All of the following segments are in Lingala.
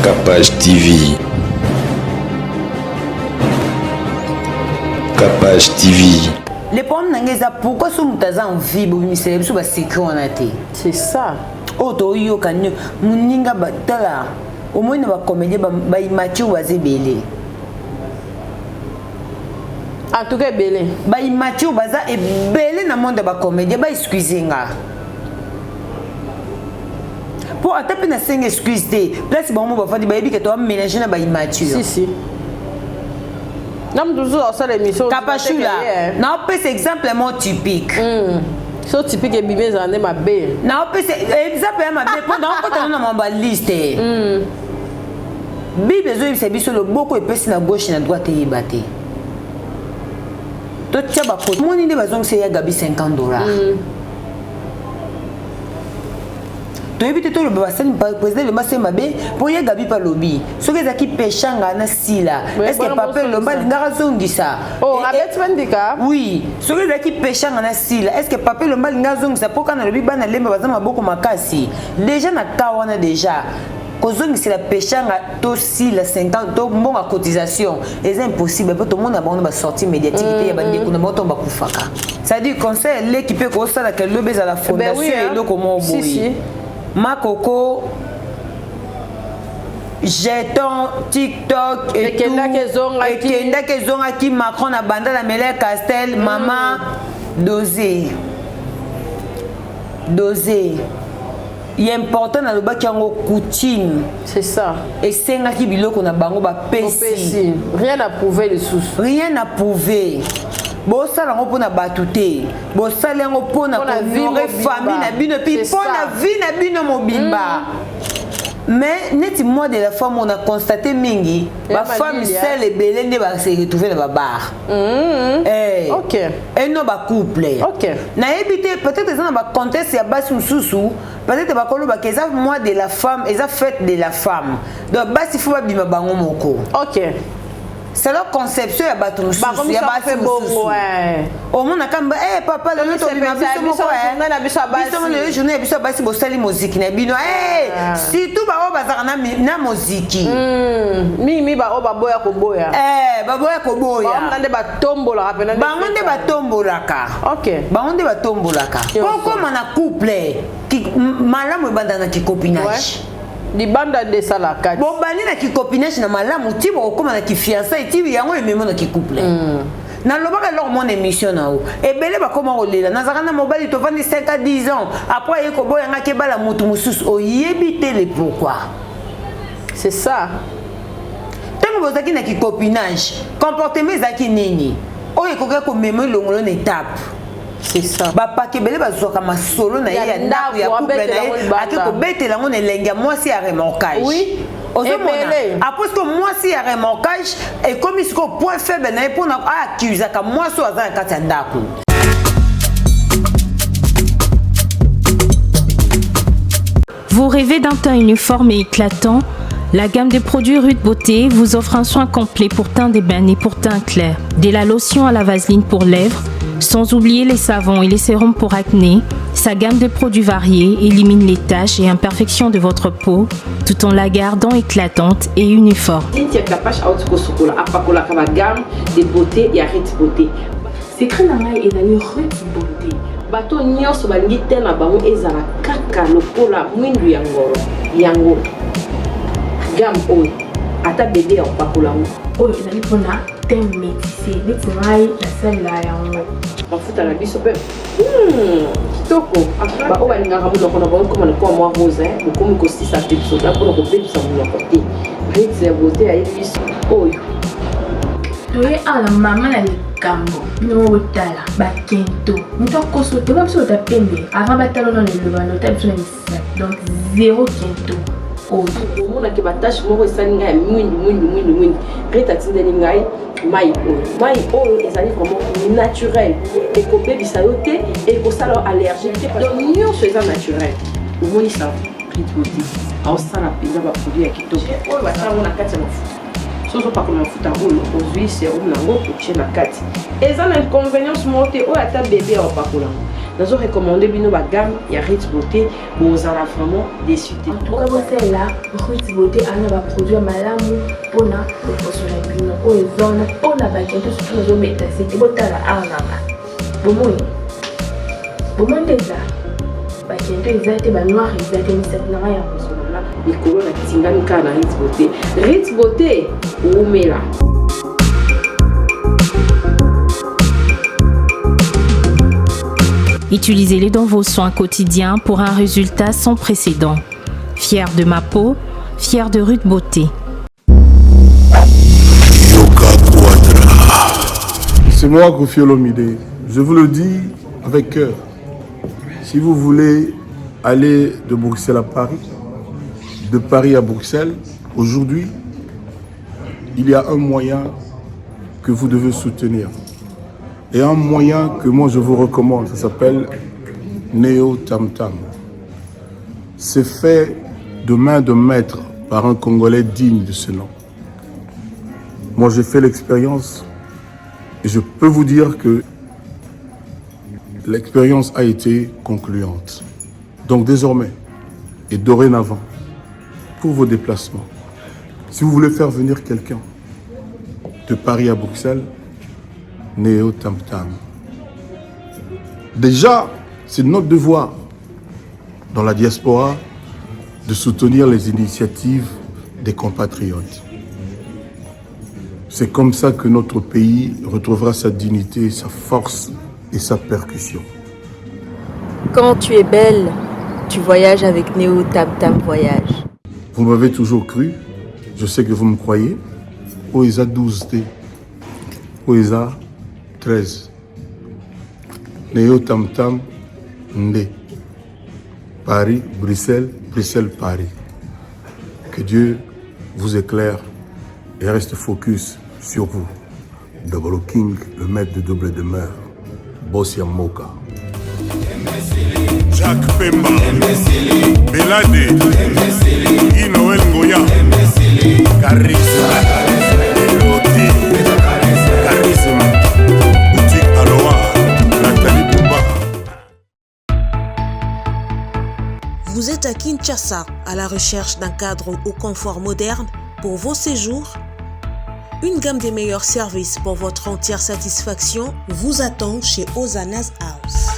Capage TV. Capage TV. Les problèmes c'est pourquoi ce mutaza en vie c'est sur secret on a été. C'est ça. Auto yo kanyo muninga batala. Au moins ne va comédie ba image ou azebele. En tout cas belé. Ba image ou baza e belé na monde ba comédie ba excusinga. Pour attaper na 5 excuses té. Place ba mo ba fadi ba ebi que toi mélanger na ba image. Si. Nam toujours ça l'émission. Capachula. Na c'est exemplement typique. So typique et bimé zane ma bé. Na c'est exemple ma bé pendant qu'on t'a na ma liste. Bible c'est biso le beaucoup epesi na gauche na droite et baté. To tchaba ko moni de bazong c'est ya gabi $50. To éviter tout le bassin président le bassin mabé pour ya gabi pa lobby. Ce que zaki pechanga na sila. Est-ce que papa le bal ngara zongisa? Oh, avec Mendika? Oui. Ce que zaki pechanga na sila. Est-ce que papa le bal ngara zongisa pour quand le lobby bana lemba bazama beaucoup makasi. Déjà na kawana déjà. Kozongi c'est la pechanga to si la 50 to bon à cotisation c'est impossible pour tout le monde a bon ba sortie médiatique ya bandi kuna moto ba kufaka ça dit conseil l'équipe ko ça la que le beza la fondation et le comment boy si makoko jeton TikTok et tout et kenda ke zonga ki Macron na banda la Mele Castel maman doser il est important dans le bas qui a une coutume. C'est ça. Et c'est un qui biloko na bango ba pesi. Rien à prouver les sous. Rien à prouver. Bon ça là on peut na batuter. Bon ça là on peut na vivre famille na bino puis pour la vie na bino mobimba. Mais net moi de la femme on a constaté mingi ma femme seule et belende va se retrouver dans la bar. OK. Et non ba couple. OK. Na éviter peut-être ça va contexte ya basi sous peut-être ba kolo ba keza moi de la femme et ça fête de la femme. Donc basi faut ba bima bango moko. OK. C'est leur conception ya bato mususu ya basi mususu. Au monde akamba papa le to bima biso moko biso le journée biso basi bo sali musique na bino si tout ba o bazaka na musique mi ba o ba boya ko boya ba boya ko boya ba ndé ba tombola rapena ba ndé ba tombolaka. OK ba ndé ba tombolaka pourquoi na couple qui malamu bandana ki copinage di banda de salaka bon bani na ki copinage na malamu ti bo koma na ki fiançailles ti yango ememo na ki couple na lobaka leur mon émission na o ebele ba koma rolela na zakana mobali to vandi 5 à 10 ans après yeko boya ngaki bala mutu mususu o yebite le pourquoi c'est ça tango bozaki na ki copinage comportement zaki nini o ekoka ko memo longolo na étape. C'est ça. Ba kebele bazoka masolo na ya ndaku ya couple na ye akiko betela ngone lenga moi si ya remorquage. Oui. Après que moi si ya remorquage et comme il ko point faible na pour na accuser ka moi so aza kati ndaku. Vous rêvez d'un teint uniforme et éclatant? La gamme de produits Rude Beauté vous offre un soin complet pour teint d'ébène pour teint clair. De la lotion à la vaseline pour lèvres, sans oublier les savons et les sérums pour acné, sa gamme de produits variés élimine les taches et imperfections de votre peau tout en la gardant éclatante et uniforme. de beauté et Rude Beauté. Secret nangai et nani Rude Beauté. Bato nyonso balingi te na bango ezala kaka lokola mwindu yango. Gamme oyo ata bébé en pakola oyo ezali mpona te métissé neti ngai nasalela yango mafuta na biso mpe kitoko baoyo balingaka monoko na bango koma lokola mwa rose bokomi kosisa te biso ta mpona kobebisa monoko te Rude Beauté ayebi biso oyo toye ala mama na likambo bino botala bakento moto akoso te biso otapembe avant batalo na lelobano ota biso na misisa donc 0 kento oyo omonaki batache moko esali ngai ya mwindu Rude atindeli ngai mai oyo ezali vraiment naturel ekobebisa yo te ekosala yo allergie te donc nyonso eza naturel omoni sa Rude Beauté aosala mpenza baproduit ya kitoko oyo basalango na kati ya mafuta soso pakola mafuta oyo ozwi serum nango otie na kati eza na inconvénience moko te oyo ata bebe aopakola nazo recommander bino ba gamme ya Rite Beauté bozala vraiment déçu te. En tout cas botela Rite Beauté ana ba produit malamu pona kosola bino oyo zona pona ba kento surtout nazo meta c'est botala arama bomoi déjà ba kento ezate ba noir ezate misat na ya kosola likolo na tingani ka na Rite Beauté. Rite Beauté oumela. Utilisez-les dans vos soins quotidiens pour un résultat sans précédent. Fier de ma peau, fier de Rite Beauté. C'est moi, Kofi Olomide. Je vous le dis avec cœur. Si vous voulez aller de Bruxelles à Paris, de Paris à Bruxelles, aujourd'hui, il y a un moyen que vous devez soutenir. Et un moyen que moi je vous recommande, ça s'appelle Neo Tam Tam. C'est fait de main de maître par un Congolais digne de ce nom. Moi j'ai fait l'expérience et je peux vous dire que l'expérience a été concluante. Donc désormais et dorénavant, pour vos déplacements, si vous voulez faire venir quelqu'un de Paris à Bruxelles, Neo Tam Tam. Déjà, c'est notre devoir dans la diaspora de soutenir les initiatives des compatriotes. C'est comme ça que notre pays retrouvera sa dignité, sa force et sa percussion. Quand tu es belle, tu voyages avec Neo Tam Tam Voyage. Vous m'avez toujours cru, je sais que vous me croyez. Oesa 12T, Oesa 13. Neo Tam Tam Ndé. Paris, Bruxelles, Bruxelles, Paris. Que Dieu vous éclaire et reste focus sur vous. Double King, le maître de double demeure. Bossia Moka. Jacques Pemba, Belade, Guy Noël Ngoya, Charisme, Elodie, Charisme, Boutique Aloha, Nathalie Bouba. Vous êtes à Kinshasa, à la recherche d'un cadre au confort moderne pour vos séjours? Une gamme des meilleurs services pour votre entière satisfaction vous attend chez Ozana's House.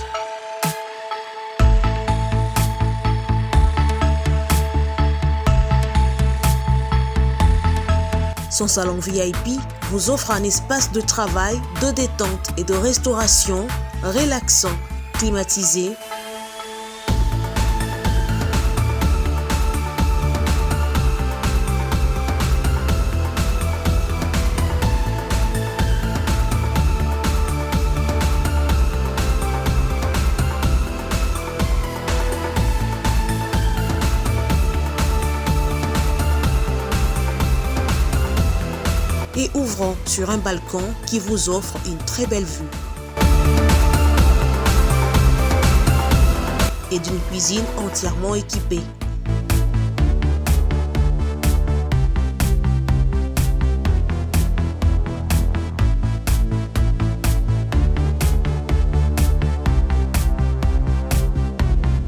Son salon VIP vous offre un espace de travail, de détente et de restauration relaxant, climatisé, et ouvrant sur un balcon qui vous offre une très belle vue. Et d'une cuisine entièrement équipée.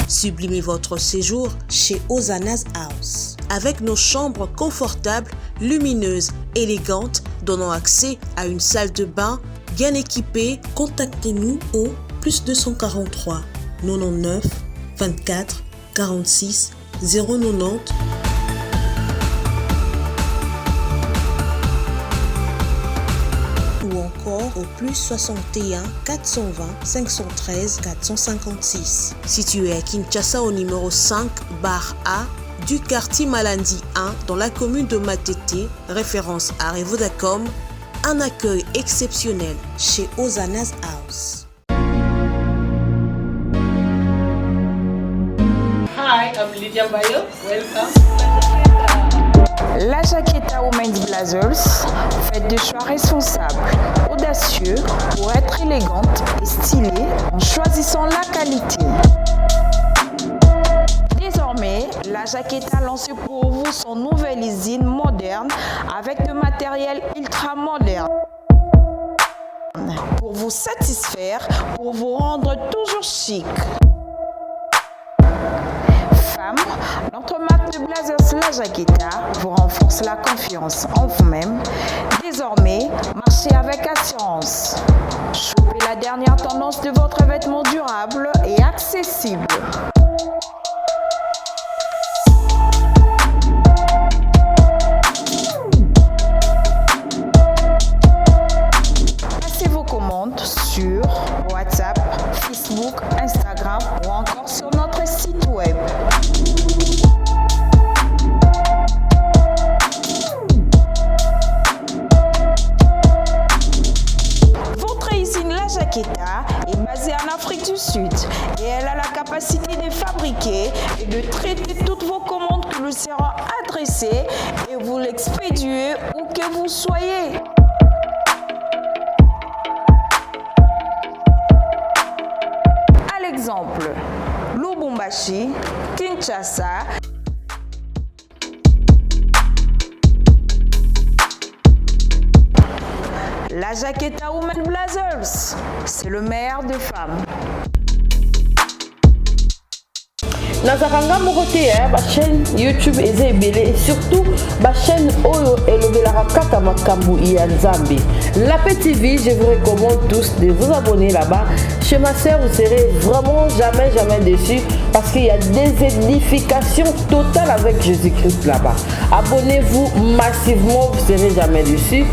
Sublimez votre séjour chez Ozana's House. Avec nos chambres confortables, lumineuses, élégantes, donnant accès à une salle de bain bien équipée, contactez-nous au +243 99 24 46 090 ou encore au +61 420 513 456. Situé à Kinshasa au numéro 5 bar A du quartier Malandi 1 dans la commune de Matete, référence à Revodacom, un accueil exceptionnel chez Ozana's House. Hi, I'm Lydia Bayo. Welcome. La Jaqueta Women's Blazers fait des choix responsables, audacieux pour être élégante et stylée en choisissant la qualité. Désormais, la Jaqueta lance pour vous son nouvelle usine moderne avec de matériel ultra moderne. pour vous satisfaire, pour vous rendre toujours chic. Femme, notre marque de blazers La Jaqueta vous renforce la confiance en vous-même. Désormais, marchez avec assurance. Chopez la dernière tendance de votre vêtement durable et accessible. Passez vos commandes sur WhatsApp, Facebook, Instagram ou encore sur notre site web. Votre usine La Jaqueta est basée en Afrique du Sud et elle a la capacité de fabriquer et de traiter toutes vos commandes qui vous seront adressées et vous l'expédiez où que vous soyez. À l'exemple, Lubumbashi, Kinshasa, La Jaqueta Women Blazers, c'est le meilleur des femmes. nazakanga moko te chaîne YouTube eza ebele et surtout chaîne oyo elobelaka kaka makambo ya Nzambe. La TV, je vous recommande tous de vous abonner là-bas. Chez ma sœur, vous serez vraiment jamais déçus parce qu'il y a des édifications totales avec Jésus-Christ là-bas. Abonnez-vous massivement, vous serez jamais déçus.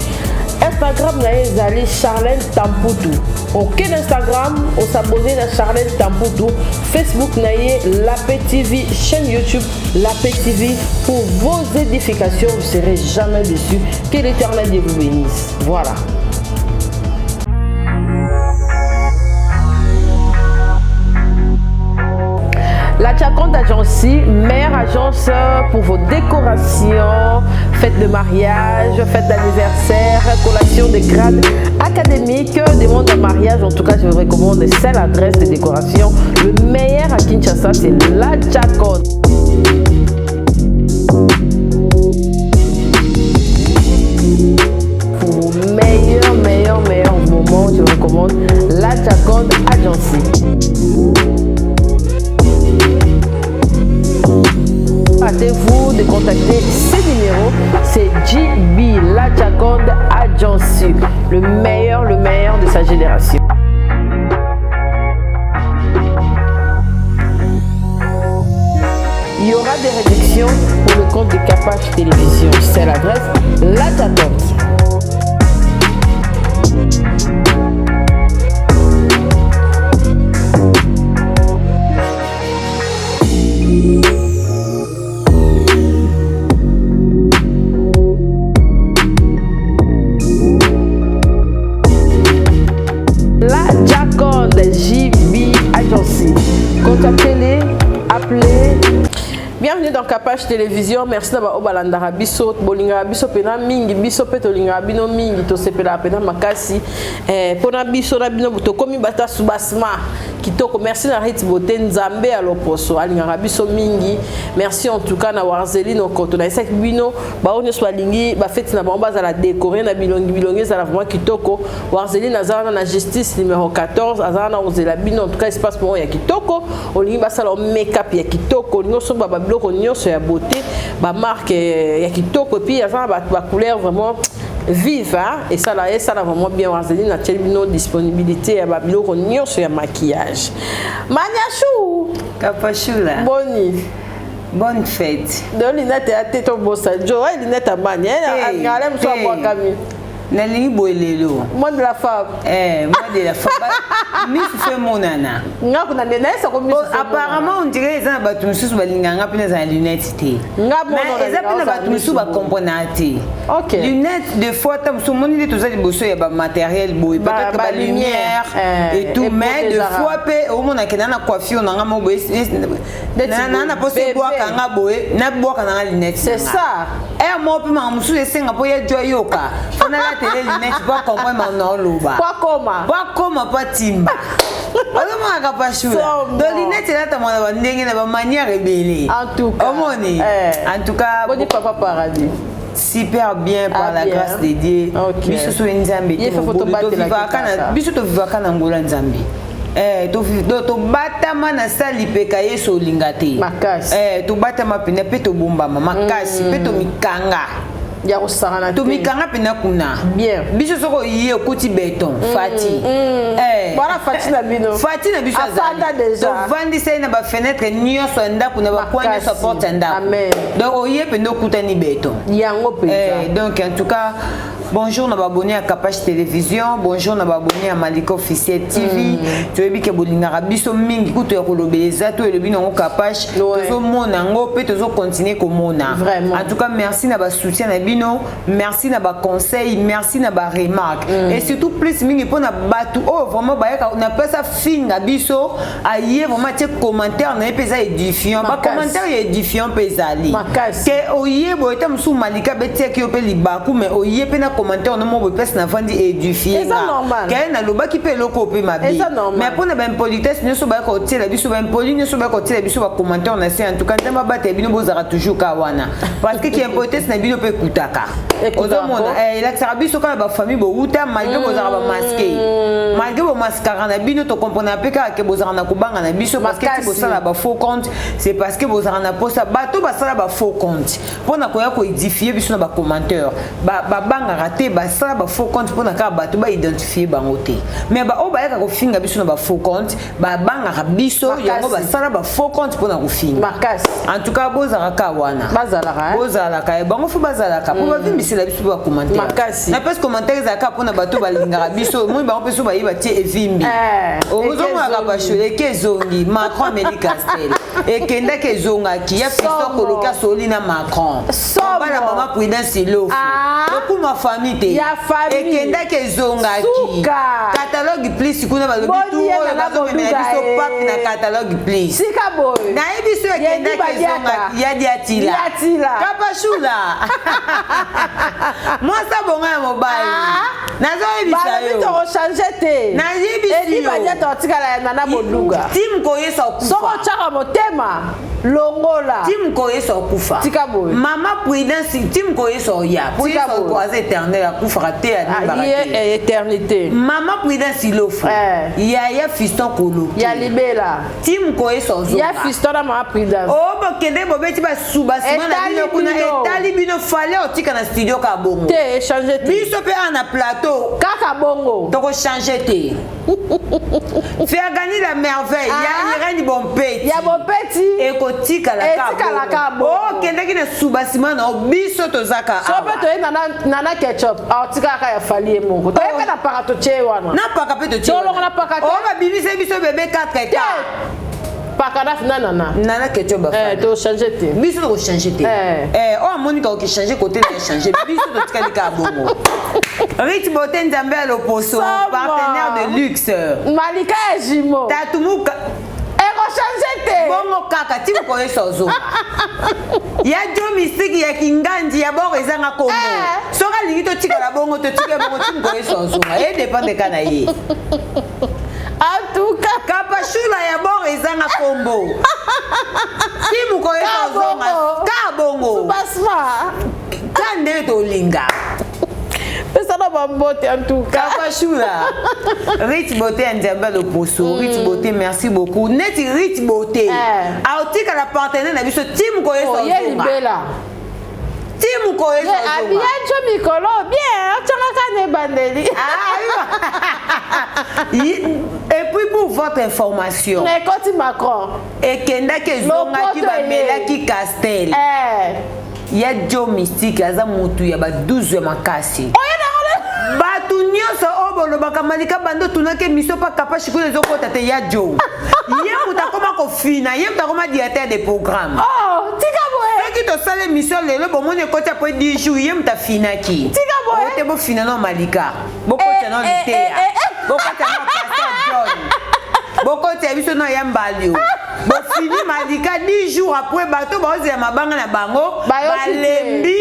Instagram na ezali Charlène Tamputu. Ok, Instagram, on s'abonne à Charlène Tamputu. Facebook na La TV, chaîne YouTube La TV. Pour vos édifications, vous ne serez jamais déçus. Que l'Éternel Dieu vous bénisse. Voilà. La Jaconde Agency, meilleure agence pour vos décorations, fêtes de mariage, fêtes d'anniversaire, collation de grades académiques, demande de mariage. En tout cas, je vous recommande celle adresse de décoration. Le meilleur à Kinshasa, c'est La Jaconde. Pour vos meilleurs moments, je vous recommande La Jaconde Agency. Hâtez-vous de contacter ces numéros, c'est JB La Jaconde Agency, le meilleur de sa génération. Il y aura des réductions pour le compte de Capage Télévision. C'est l'adresse La Jaconde. Contactez-les, appelez. Bienvenue dans Capage Télévision. Merci d'avoir obalandara biso bolinga biso pena mingi biso peto linga bino mingi to sepela pena makasi pona biso na bino to komi bata subasma kitoko. Merci na Rit Beauté Nzambe à l'oposo alinga biso mingi. Merci en tout cas na Warzeline okoto na isak bino ba onyo swalingi ba fête na bomba za la décorer na bilongi za la vraiment kitoko. Warzeline azana na justice numéro 14 azana ozela bino en tout cas espace pour ya kitoko olingi ba sala make-up ya kitoko nyonso ba biloko nyonso ya beauté ba marque ya kitoko puis azana ba couleur vraiment vive et ça là vraiment bien. Warzeline na tellement disponibilité ya ba biloko nyonso ya maquillage. Maniachou Kapachula bonne fête. De linette à tête au bossa Joe linette à manie ngalem so boa kami Nalingi boelelo. Moi de la femme. Moi de la femme. Mi fait mon nana. Nga kuna nena ça comme apparemment on dirait ça ba tumsu ba linganga pina za lunettes té. Nga bon mais ça pina ba tumsu ba componente. OK. Lunettes de fois tam so moni tout ça liboso ya ba matériel boy peut-être ba lumière et tout mais de fois pe au mona ke na coiffure na ngamo boy. Na poste boa kanga boy na boa kana lunettes. C'est ça. Moi pe ma musu esenga po ya joyoka. Fona télé lunettes pas comprendre mon loba. Pas comment timba. Alama akapashula. Donc lunettes là ta mona ndenge na ba manière rebelle. En tout cas. En tout cas boni papa paradis. super bien par la grâce de Dieu. Biso so nzambe to vivaka na ngola nzambe. To batama na sali peka yeso lingate. To batama pina pe to bombama makasi pe to mikanga. Ya kusana to mikanga pina kuna. Bien. Biso soko yé okoti béton Fati. Voilà Fati na bino. Fati na biso azali. To vandi sai na ba fenêtre nyonso ndako na ba coin nyonso porte ndako. Amen. Donc oyé pena okutani béton. Yango pesa. Donc en tout cas bonjour, nous abonné à Kapach Télévision. Bonjour, nous abonné à Malika Officiel TV. Tu veux bien que Bolingara biso mingi kuto ya kolobeza to elobi na Kapach. Tozo mona ngo pe tozo continuer comme mona. Vraiment. En tout cas, merci na ba soutien na bino, merci na ba conseil, merci na ba remarque. Et surtout plus mingi pour na batu oh vraiment ba na pesa finga biso aye vraiment tes commentaires na pesa édifiant. Ba commentaire édifiant pesali. Que oye boita msu Malika betia ki opeli baku mais oye pe na commentaire non mo pesa na vandi édifier. C'est normal. Ken na loba ki pe loko pe ma bi. Mais pour na ben politesse ne so ba ko tela biso ben poli ne so ba ko tela biso ba commentaire na c'est en tout cas ndema bate bino bozara toujours kawana. Parce que qui est politesse na bino pe kutaka. Ozomona la tsabiso ka ba famille bo uta malgré bozara ba masqué. Malgré bo mascara na bino to comprendre pe ka ke bozara na kubanga na biso parce que ti bosala ba faux compte, c'est parce que bozara na posa bato basala ba faux compte. Pour na ko ya ko édifier biso na ba commentaire. Ba banga raté ba sala ba faux compte pour na ka bato ba identifier bango te. Mais ba o ba ya ko finga biso na ba faux compte, ba banga biso yango ba sala ba faux compte pour na ko finga. En tout cas bozara ka wana. Bozala ka bango fu bazala ka. Pour ba vimisi la biso ba commentaire. Na pas commentaire za ka pour na bato ba linga biso, moi ba peso ba yiba tie evimbi. Ozomo ka ba shole ke zongi Macron Médicastel. Et kenda ke zonga ki ya fiso koloka solina Macron. Ba la maman Prudence Lofo. Beaucoup ma famille te. Et kenda ke zonga ki. Catalogue plus kuna ba lobi tout ba zo mena biso pap na catalogue plus. Sika boy. Na biso kenda ke zonga ki ya diatila. Kapashula. Moi ça bonga ya mobile. Nazo ebisa yo. Ba to changer te. Na yebisi yo. Edi ba dia to tikala na na boduga. Tim ko yeso kufa. Soko chaka motema. Longola. Tim ko yeso kufa. Tika boy. Mama Prudence tim ko yeso ya. Pour yeso croiser éternel ya kufa te ya ni éternité. Mama Prudence Lofo. Ya fiston kolo. Ya libela. Tim ko yeso zo. Ya fiston na Mama Prudence. Oh bo kende bo beti ba suba sima na bino kuna etali bino fale otika na studio ka bongo. Te changer te. Biso pe na plateau. Kaka bongo. Toko changer te. Faire gagner la merveille. Ya reine bon petit. Ya bon petit. Ekotika la ka bongo. Oh kende kina suba sima na biso to zaka. So pe to nana ketchup. Otika ka ya fali mongo. To ka na parato che wana. Na paka pe to che. Tolo na paka. Oh ba bibi se biso bébé 4 ka. Pakadaf nana ketchup ba. To changer te. Biso to changer te. Oh Monica o ki changer côté na changer. Biso to tika ka bongo. Rich Beauté Nzambe à l'opposo, partenaire de luxe. Malika et Jimo. Tatumuka. Eko changer te. Bongo kaka ti ko yeso. Ya jo mystique ya kinganji ya boro ezanga kombo. Soka lingi to tika la bongo to tika bongo ti ko yeso. E dépend de kana ye. En tout cas, kapashula ya boro ezanga kombo. Ti mu ko yeso. Ka bongo. Subasma. Kande to linga. Ça n'a pas beauté en tout cas. Kapashula. Rich Beauté Nzambe l'opposo. Rich Beauté, merci beaucoup. Net Rich Beauté. Aotika la partenaire na biso Tim Koye Songa. Libela. Tim Koye Songa. Bien jo mikolo, bien. Tchanga kane bandeli. Et puis pour votre information. Mais quand Macron. Et kenda ke zonga ki ba melaki Castel. Il y a Joe Mystique, il y a mutu ya ba 12 makasi. Batu nyonso obolo bakamalika bando tunake miso pa kapashi ko lezo kota te ya Joe. Ye muta koma ko fina, ye muta koma directeur de programme. Oh, tika boy. Qui to sale mission lelo bo mone kota po 10 jours, ye muta fina ki. Tika boy. O te bo fina no Malika. Boko tena no te. Boko tena pasteur John. Boko te biso no ya mbalio. Bo fini Malika 10 jours après bato ba oze mabanga na bango balembi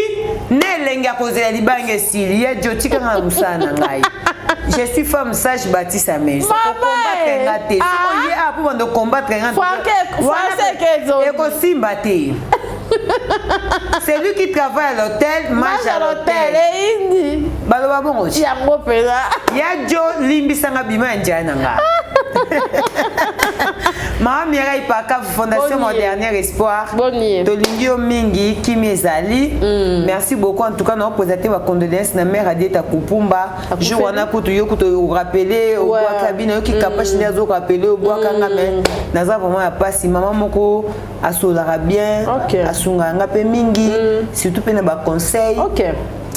ne lenga kozela libanga sili ya jotika na musana ngai. Je suis femme sage bâtie sa maison. Pour combattre ngate. Soki a pour de combattre ngate. Français kezo. Eko simba te. C'est lui qui travaille à l'hôtel, mange à l'hôtel. Indi. Baloba bon aussi. Yango pena. Ya Jo limbisanga bima njananga. Mama Mireille Paka, Fondation Mon Dernier Espoir. Tolingio Mingi, Kimi Ezali. Merci beaucoup. En tout cas, nous avons présenté ma condoléance na mère Adieta Kupumba. Je vous rappeler au bois cabine qui capache de rappeler au bois kangame. Naza vraiment a passé maman moko asolara bien. Asunga ngape mingi. Surtout pena ba conseil.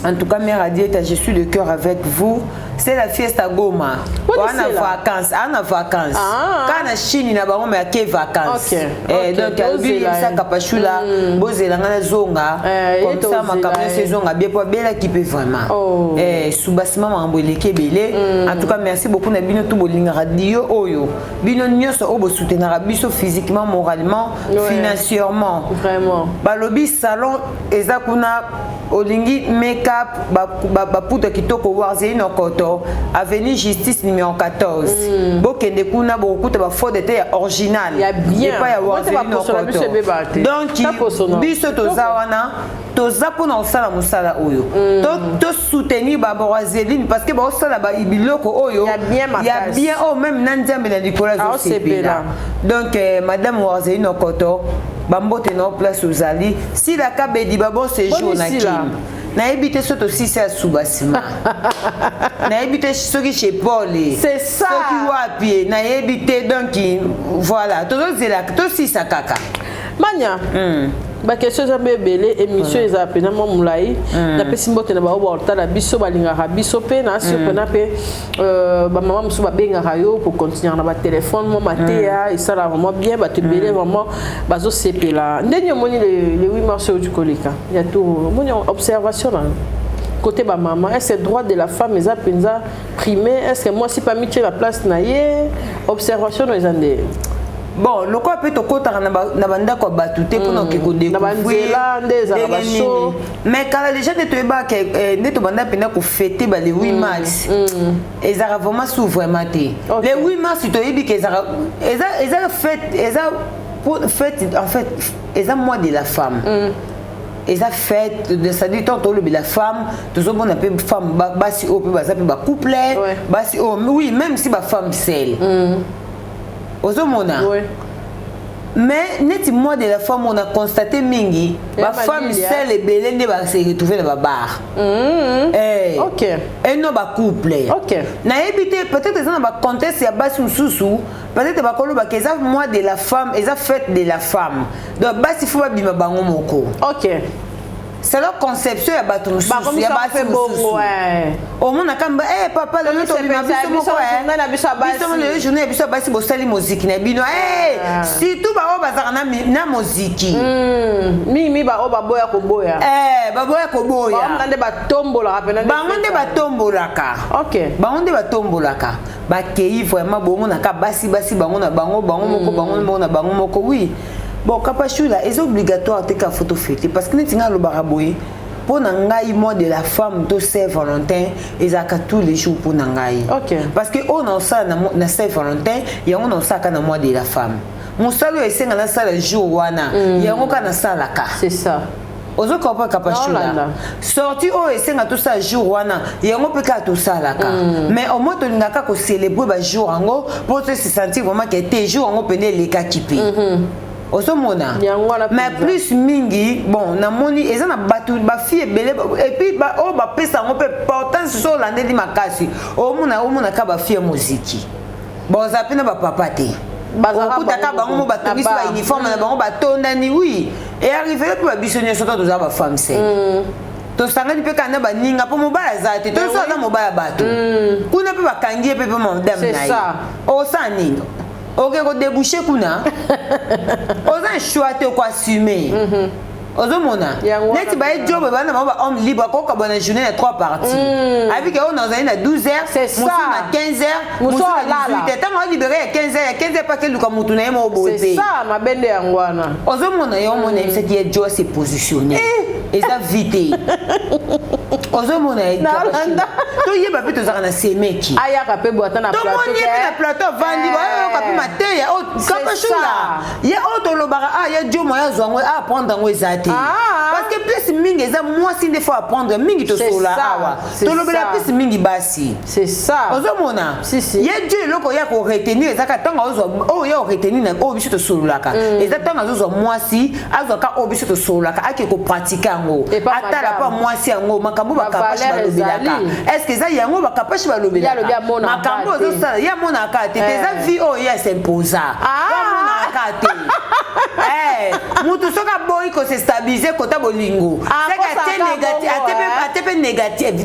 En tout cas, mère Adieta, je suis de cœur avec vous. C'est la fiesta Goma. On a vacances, on a vacances. Quand on a Chine, on a mais vacances. Donc, il y a ça capachula, bozela ngana zonga. Comme ça, ma camion saison a bien pour belle qui peut vraiment. Sous-bassement mambole kebele. En tout cas, merci beaucoup na bino tout bolinga radio oyo. Bino nyos obo soutenir biso physiquement, moralement, financièrement. Vraiment. Balobi salon ezakuna olingi make-up ba puto kitoko warze inokoto. Avenue Justice numéro 14. Bokende kuna bokuta ba faux de terre original. Il y a bien. Pas ya warze inokoto. Donc biso tozawana tozapona osala musala oyo. To soutenir ba Roseline parce que ba osala ba ibiloko oyo. Il y a bien oh même nanzambe na Nicolas Osepela. Donc madame warze inokoto bambote na place ozali si la kabedi ba bon séjour na Kim. Na évité ce aussi c'est sous-bassement. Na évité ce qui chez Paul. C'est ça. Ce qui va pied. Na évité donc voilà. Tout ça tout si ça caca. Mania. Ba question za bebele émission eza pena mamulai na pesi mbote na ba oba la biso balinga biso pe na si pena pe ba maman musu ba benga yo pour continuer na ba téléphone mo matea et ça là vraiment bien ba te belé vraiment bazo sepela ndenyo moni le 8 mars du kolika il y a tout moni observation là côté ba maman est-ce que droit de la femme eza penza primé est-ce que moi si pas mis la place na ye observation no ezande. Bon, le quoi peut te coter na banda ko batute pour nous que découvrir mais quand les gens ne te ba que ne te banda pena ko fêter ba le 8 mars et ça vraiment sous vraiment le 8 mars tu te dit que ça fête en fait ils ont mois de la femme ils ont fête de ça dit tantôt le la femme tout ça on appelle femme basi au peu ba couple basi oui même si ba femme seule Ozomona. Mais net moi de la femme on a constaté mingi ma femme seule et belende va se retrouver dans la bar. OK. Et non ba couple. OK. Na éviter peut-être ça va contexte ya basi mususu peut-être ba kolo ba keza moi de la femme et ça fête de la femme. Donc basi faut ba bima bango moko. OK. C'est leur conception ya bato mususu ya basi mususu. Au monde akamba papa le to bima biso moko na biso basi. Biso le journée biso basi bo sali musique na bino surtout ba o bazaka na musique. Mi ba o ba boya ko boya. Ba boya ko boya. Ba ndé ba tombola rapena. Ba ndé ba tombolaka. OK. Ba ndé ba tombolaka. Ba kei vraiment bo mona ka basi bango na bango moko na bango moko oui. Bon, Kapachula, c'est obligatoire de faire photo fêtée parce que nous avons le baraboui pour nangai mois de la femme de Saint-Valentin et ça tous les jours pour nangai. OK. Parce que on a ça na Saint-Valentin et on a ça quand mois de la femme. Mon salut est na ça le jour wana. Et on a ça la carte. C'est ça. Ozo comprend Kapachula. Sorti au et na tout ça jour wana. Et on peut tout ça la carte. Mais au moins on n'a qu'à célébrer ba jour ango pour se sentir vraiment que tes jours on peut les cas qui Osomona. Mais plus mingi bon na moni ezana batu ba fille belé et puis ba o ba pesa on peut importance sur l'année di makasi o mona ka ba fille musique bon ça pena ba papa te bazaka ka ba mo ba tobisi ba uniforme na ba ba tondani oui et arrivé pour ba bisonner surtout to za ba femme c'est to sangani pe kana ba ninga po mobala za te to so na mobala bato kuna pe ba kangie pe madame na c'est ça o sani OK, on déboucher kuna. On choix te quoi assumer. Ozomona. Net ba job ba na ba homme libre ko ka bonne journée à 3 parties. Avec on a à 12h, c'est ça. À 15h, musu à 18h. Tant on libéré à 15h pas que lu comme mutuna e mo bote. C'est ça ma bende yangwana. Ozomona yo mona c'est qui est job se positionner. Et ça vite. Ozomona to yeba pe to zaka na semeki aya ka pe boata na plateau to moni pe na plateau vandi ba ka pe mateya o kapashula ye o to lobaka ya jomo ya zwango a prendre ngo ezate parce que plus mingi eza moi si des fois apprendre mingi to sola awa to lobela plus mingi basi c'est ça ozomona ye Dieu loko ya ko retenir ezaka tanga ozo ya retenir na o biso to solaka eza tanga ozo moi si azoka o biso to solaka ake ko pratiquer ngo atala pa moi si ngo makambo bakapashi balobelaka est-ce que ça yango bakapashi balobelaka makambo ozo sala ya mona kate eza vie o ya s'imposa ya mona kate mutu soka boy ko se stabiliser kota bolingo c'est que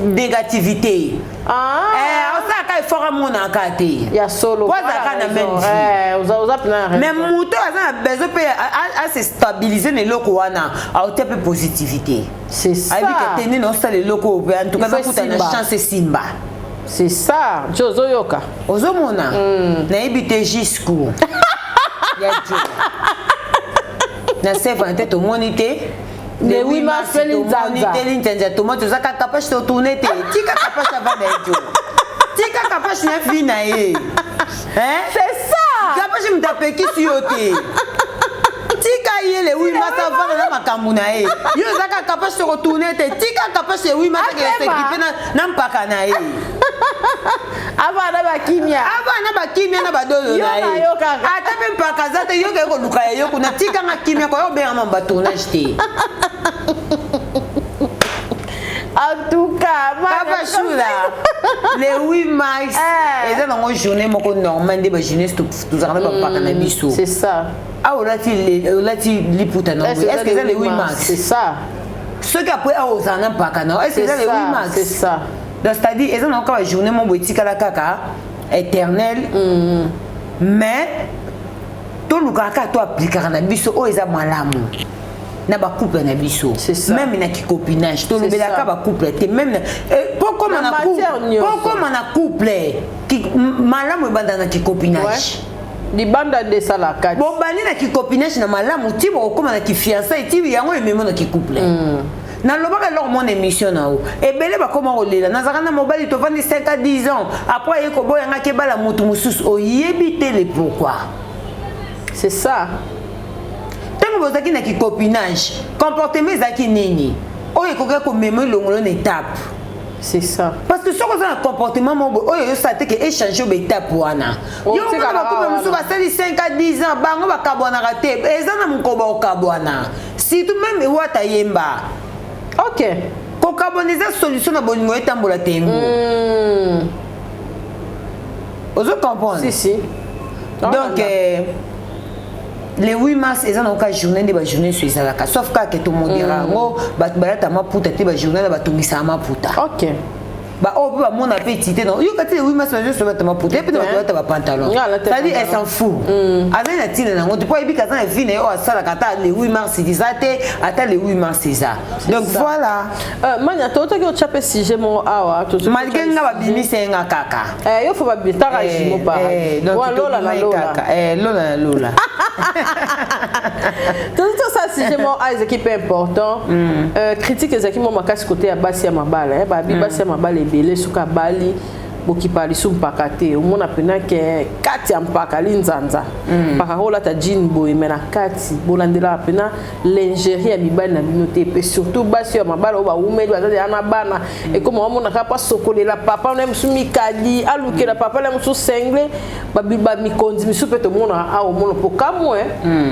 négativité ça ka fora mona kate ya solo quoi ça na même oza pena mais mutu aza besoin pe à se stabiliser ne loko wana a otepe positivité c'est ça avec tenir non ça le loko en tout cas ça coûte une chance simba c'est ça jozo yoka ozomona na ibite jusqu'où ya jo na Saint-Valentin to monité le 8 mars monité l'intenja to moto zaka capable de tourner te tika capable va na jo tika capable na vie na ye c'est ça capable m'tape ki suyote tika ye le 8 mars va na makambu na ye yo zaka capable de retourner te tika capable de 8 mars ke s'équiper na mpaka na ye avana bakimia na badolo na ye ata pe mpaka za te yo ke ko luka yo kuna tika nga kimia ko yo be ngama ba tournage te en tout cas papa chula le 8 mars eza nango journée moko normal nde ba jeunesse tout ça ba paka na biso c'est ça ah olati liputa nango est-ce que c'est le 8 mars c'est ça ce qu'après ah ozana paka na est-ce que c'est le 8 mars c'est ça donc c'est-à-dire eza nango ka journée mo botika la kaka éternel mais to lukaka to appliquer na biso o eza malamu na ba couple na biso même na ki copinage to lobelaka ba couple te même pourquoi na couple ki malamu banda na ki copinage libanda de salaka bon bani na ki copinage na malamu ti bo koma na ki fiançailles ti yango ememo na ki couple na lobaka lor mon émission na o ebele ba koma rolela nazaka na mobali to vandi 5 à 10 ans après yeko boyanga ke bala mutu mususu o yebite le pourquoi c'est ça tango bozaki na ki copinage comportement ezaki nini o ekoka ko meme longolo na étape c'est ça parce que ce que ça un comportement mo o yo ça te que échanger au étape wana yo na ba ko musu ba sali 5 à 10 ans bango ba kabona raté ezana mukoba o kabona si tout même wata yemba ok ko kaboniza solution na bolingo etambola tembo ozo comprendre si donc le 8 mars eza na ka journée de ba journée sur ezalaka sauf que tout monde dira ngo ba balata maputa te ba journée ba tongisa maputa ok ba o ba mona petite non yo kati le 8 mars ba juste ba maputa pe ba pantalon ça dit elle s'en fout avec la tine na ngo tu peux ebika ça vie na yo asala kata le 8 mars disate ata le 8 mars ça donc voilà manya toto ki o chape sujet mo awa to malgré nga ba bimisa nga kaka yo faut ba bitara jimo pa wa lola lola tout ça sujet mo a équipe important critique les équipes mo makasi côté ya basi ya mabala ba bi basi ya mabala ebele suka bali boki pali sum pakate omona pena ke kati ya mpaka linzanza paka rola ta jean boy mena kati bolandela pena lingerie ya mibali na binote et surtout basi ya mabala oba umeli bazali ana bana et comme omona ka pa sokolela papa na musumi kadi aluke la papa na musu sengle ba mikondi misupe to mona a omona pokamo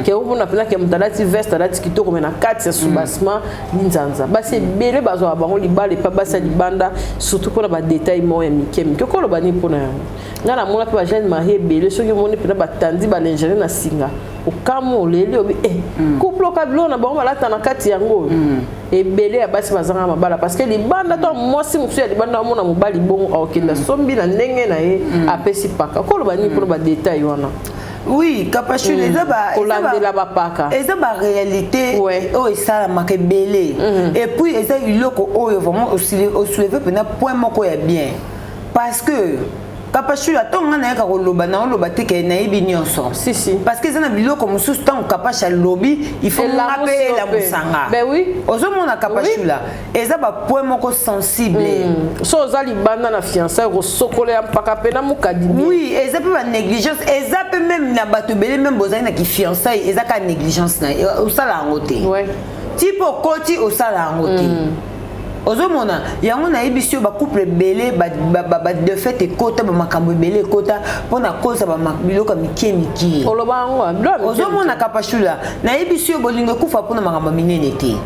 ke omona pena ke mtalati veste la tikito comme na kati ya subasma linzanza basi bele bazo abango libale pa basi libanda surtout pour ba détail mo ya mikemi kokolo bani pona ngana mona pe ba jeune marié belé soki moni pe ba tandi ba lingerie na singa okamo lele obi couple kablo na bango balata na kati yango e belé ya basi bazanga mabala parce que libanda to mwasi musu ya libanda mona mobali bongo okenda sombi na ndenge na ye apesi paka kokolo bani pona ba détail wana. Oui, capacité les eza ba réalité o esa marqué belé et puis eza iloko o vraiment aussi soulever pena point moko ya bien parce que kapashula tonga na yaka koloba na oloba te ke na yebi nyonso si parce que zana biloko mosusu tango kapasha lobi il faut ngape la musanga ben oui ozomona kapashula eza ba point moko sensible so ozali banda na fiançailles rosokola mpaka pena mukadimi oui eza pe ba négligence eza pe même na bato belé même bozali na ki fiançailles eza ka négligence na osala yango te ouais tipo koti osala yango te ozomona yango na yebisi ba couple belé ba de fait ekota ba makambo belé ekota pona kosa ba biloko miki oloba ngo ozomona kapashula na yebisi bolingo kufa pona makambo minene te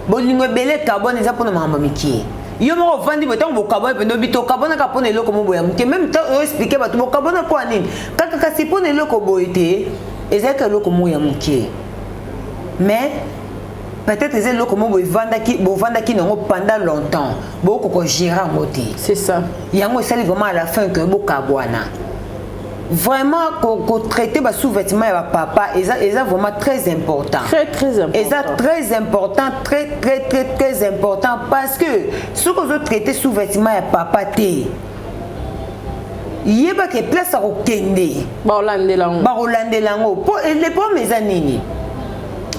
bolingo belé carbone eza pona makambo miki yo mo vandi botango bokabona pendo bito kabona ka pona eloko mo boya mke même temps expliquer bato bokabona kwa nini kaka kasi pona eloko boyete ezaka eloko mo ya mke mais peut-être que le comment vanda qui n'ont pendant longtemps beaucoup gérer moté c'est ça il y a moi ça vraiment à la fin que beaucoup abouana vraiment qu'on traiter bas sous-vêtements et papa et ça vraiment très important et ça très important très important parce que ce que vous traiter sous-vêtements et papa té yeba que place à okende ba rolande lango pour les premiers années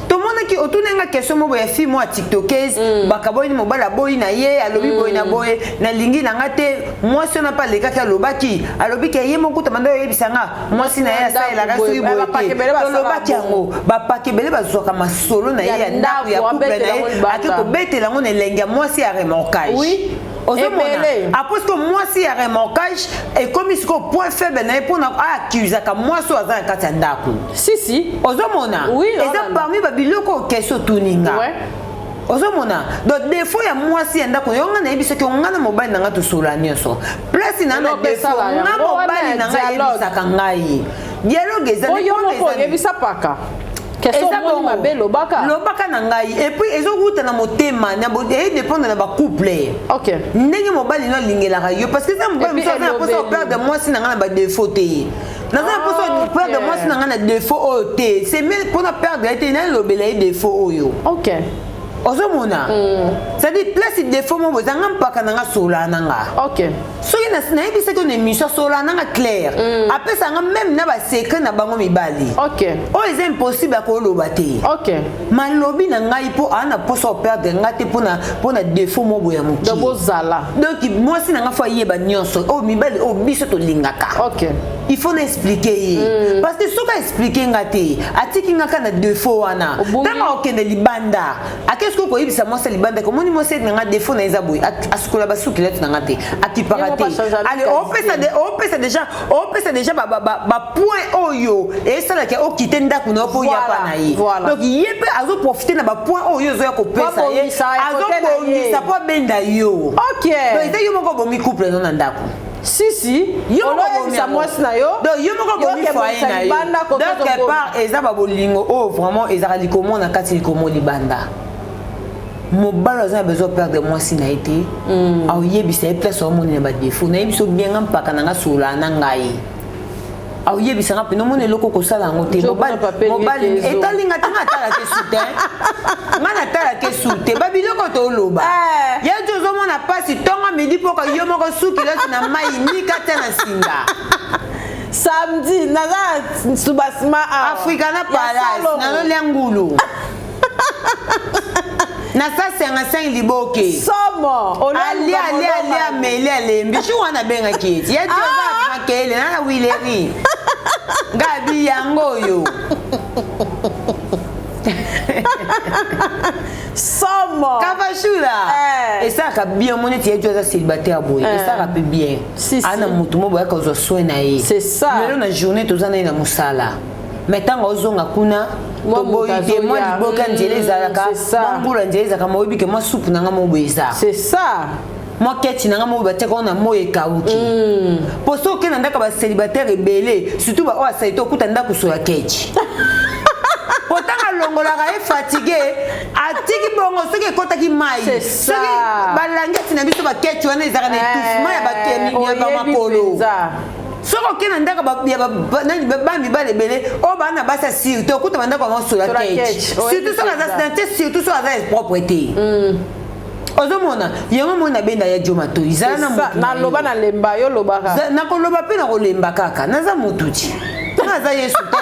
tout le monde qui autour d'un question mo boya fi moi tiktokeuse bakaboy ni mobala boy na ye alobi boy na boy na lingi na ngate moi si on n'a pas les gars qui alobaki alobi ke ye moko tamando yebisanga moi si na ya sa la gasui boy alobaki yango ba pakebele bazoka masolo na ye ya ndako ya couple na ye akiko betela ngo ne lenga moi si ya remorquage oui après que moi si ya remorquage et comme il ko point faible na pour na accuser ka moi so azana kati ndako si ozomona oui et ça parmi biloko question tuninga ouais ozomona donc des fois ya mwasi ya ndako yonga na yebisa ke ngana mobali nanga to sola nyonso place na na des fois ngana mobali nanga yebisa kangai dialogue ezali ko yebisa paka question mo mabe lobaka na ngai et puis ezokuta na motema na bo dépendre na ba couple OK ndenge mobali no lingela yo parce que ça mobali ça na poso perdre mwasi nanga na ba défaut te na za poso perdre mwasi nanga na défaut te c'est même pour na perdre été na lobela défaut oyo OK ozomona ça dit place défaut mo bozanga mpaka nanga sola nanga OK soki na yebisa ke na émission sola nanga clair apesanga même na ba secret na bango mibali OK o est impossible à koloba te OK malobi na ngai po ana poso perdre ngate pona défaut mo boya muki de bozala donc moi si nanga fa yeba nyonso o mibali o biso to lingaka OK il faut l'expliquer parce que soka expliquer ngate atiki ngaka na défaut wana tanga okende libanda qu'est-ce que vous ça moi c'est libanda comment ni moi c'est nga défaut na ezaboy asukula basuki là nga te akiparate allez on peut ça déjà ba point oyo et ça là que o quitter ndako na po ya pa na yi donc yebe azo profiter na ba point oyo zo ya ko pesa ye azo ko ça pas benda yo OK donc ite yo moko bomi couple na ndako si yo moko sa mwasi na yo donc yo moko bomi foyer na yo donc quelque part eza ba bolingo oh vraiment ezaka likomo na kati likomo libanda mobalo za besoin perdre moi si na été au yebisa place au monde na ba défaut na yebiso bien mpaka na nga sola na ngai au yebisa nga pino mone loko ko sala ngo te mobali etalinga tanga tala ke soutien ngana tala ke soutien ba biloko to loba ya jozo mona pasi tonga midi poka yo moko suki la na mai ni kata na singa samedi naza subasma africana palace na lo liangulu na sa 55 liboke somo ali ameli alembi shi wana benga kiti ya joza makele na wileri gabi yango yo somo kavashula et ça ka bien monete ya joza célibataire boy et ça ka pe bien ana mutu mo boya ka zo soina yi c'est ça lelo na journée tozana na musala metanga ozonga kuna to boyite moi liboka nzela ezalaka bambula nzela ezalaka moyebi ke moi soupe nanga moboyeza c'est ça moi keti nanga mobateka ona moye kauki poso ke ndaka ba célibataire ebele surtout ba o asaito kuta ndako so ya keti potanga longola ga fatigué atiki bongo soki kotaki mai soki balangeti na biso ba keti wana ezalaka na étouffement ya ba makolo soko kena ndaka ba mibale bele o bana basa surtout kuta bandako ba sola cage surtout so za santé surtout so za propreté ozomona yango mona benda ya jomato izala na mutu na loba na lemba yo lobaka na koloba pe na kolemba kaka naza mututi naza yesu te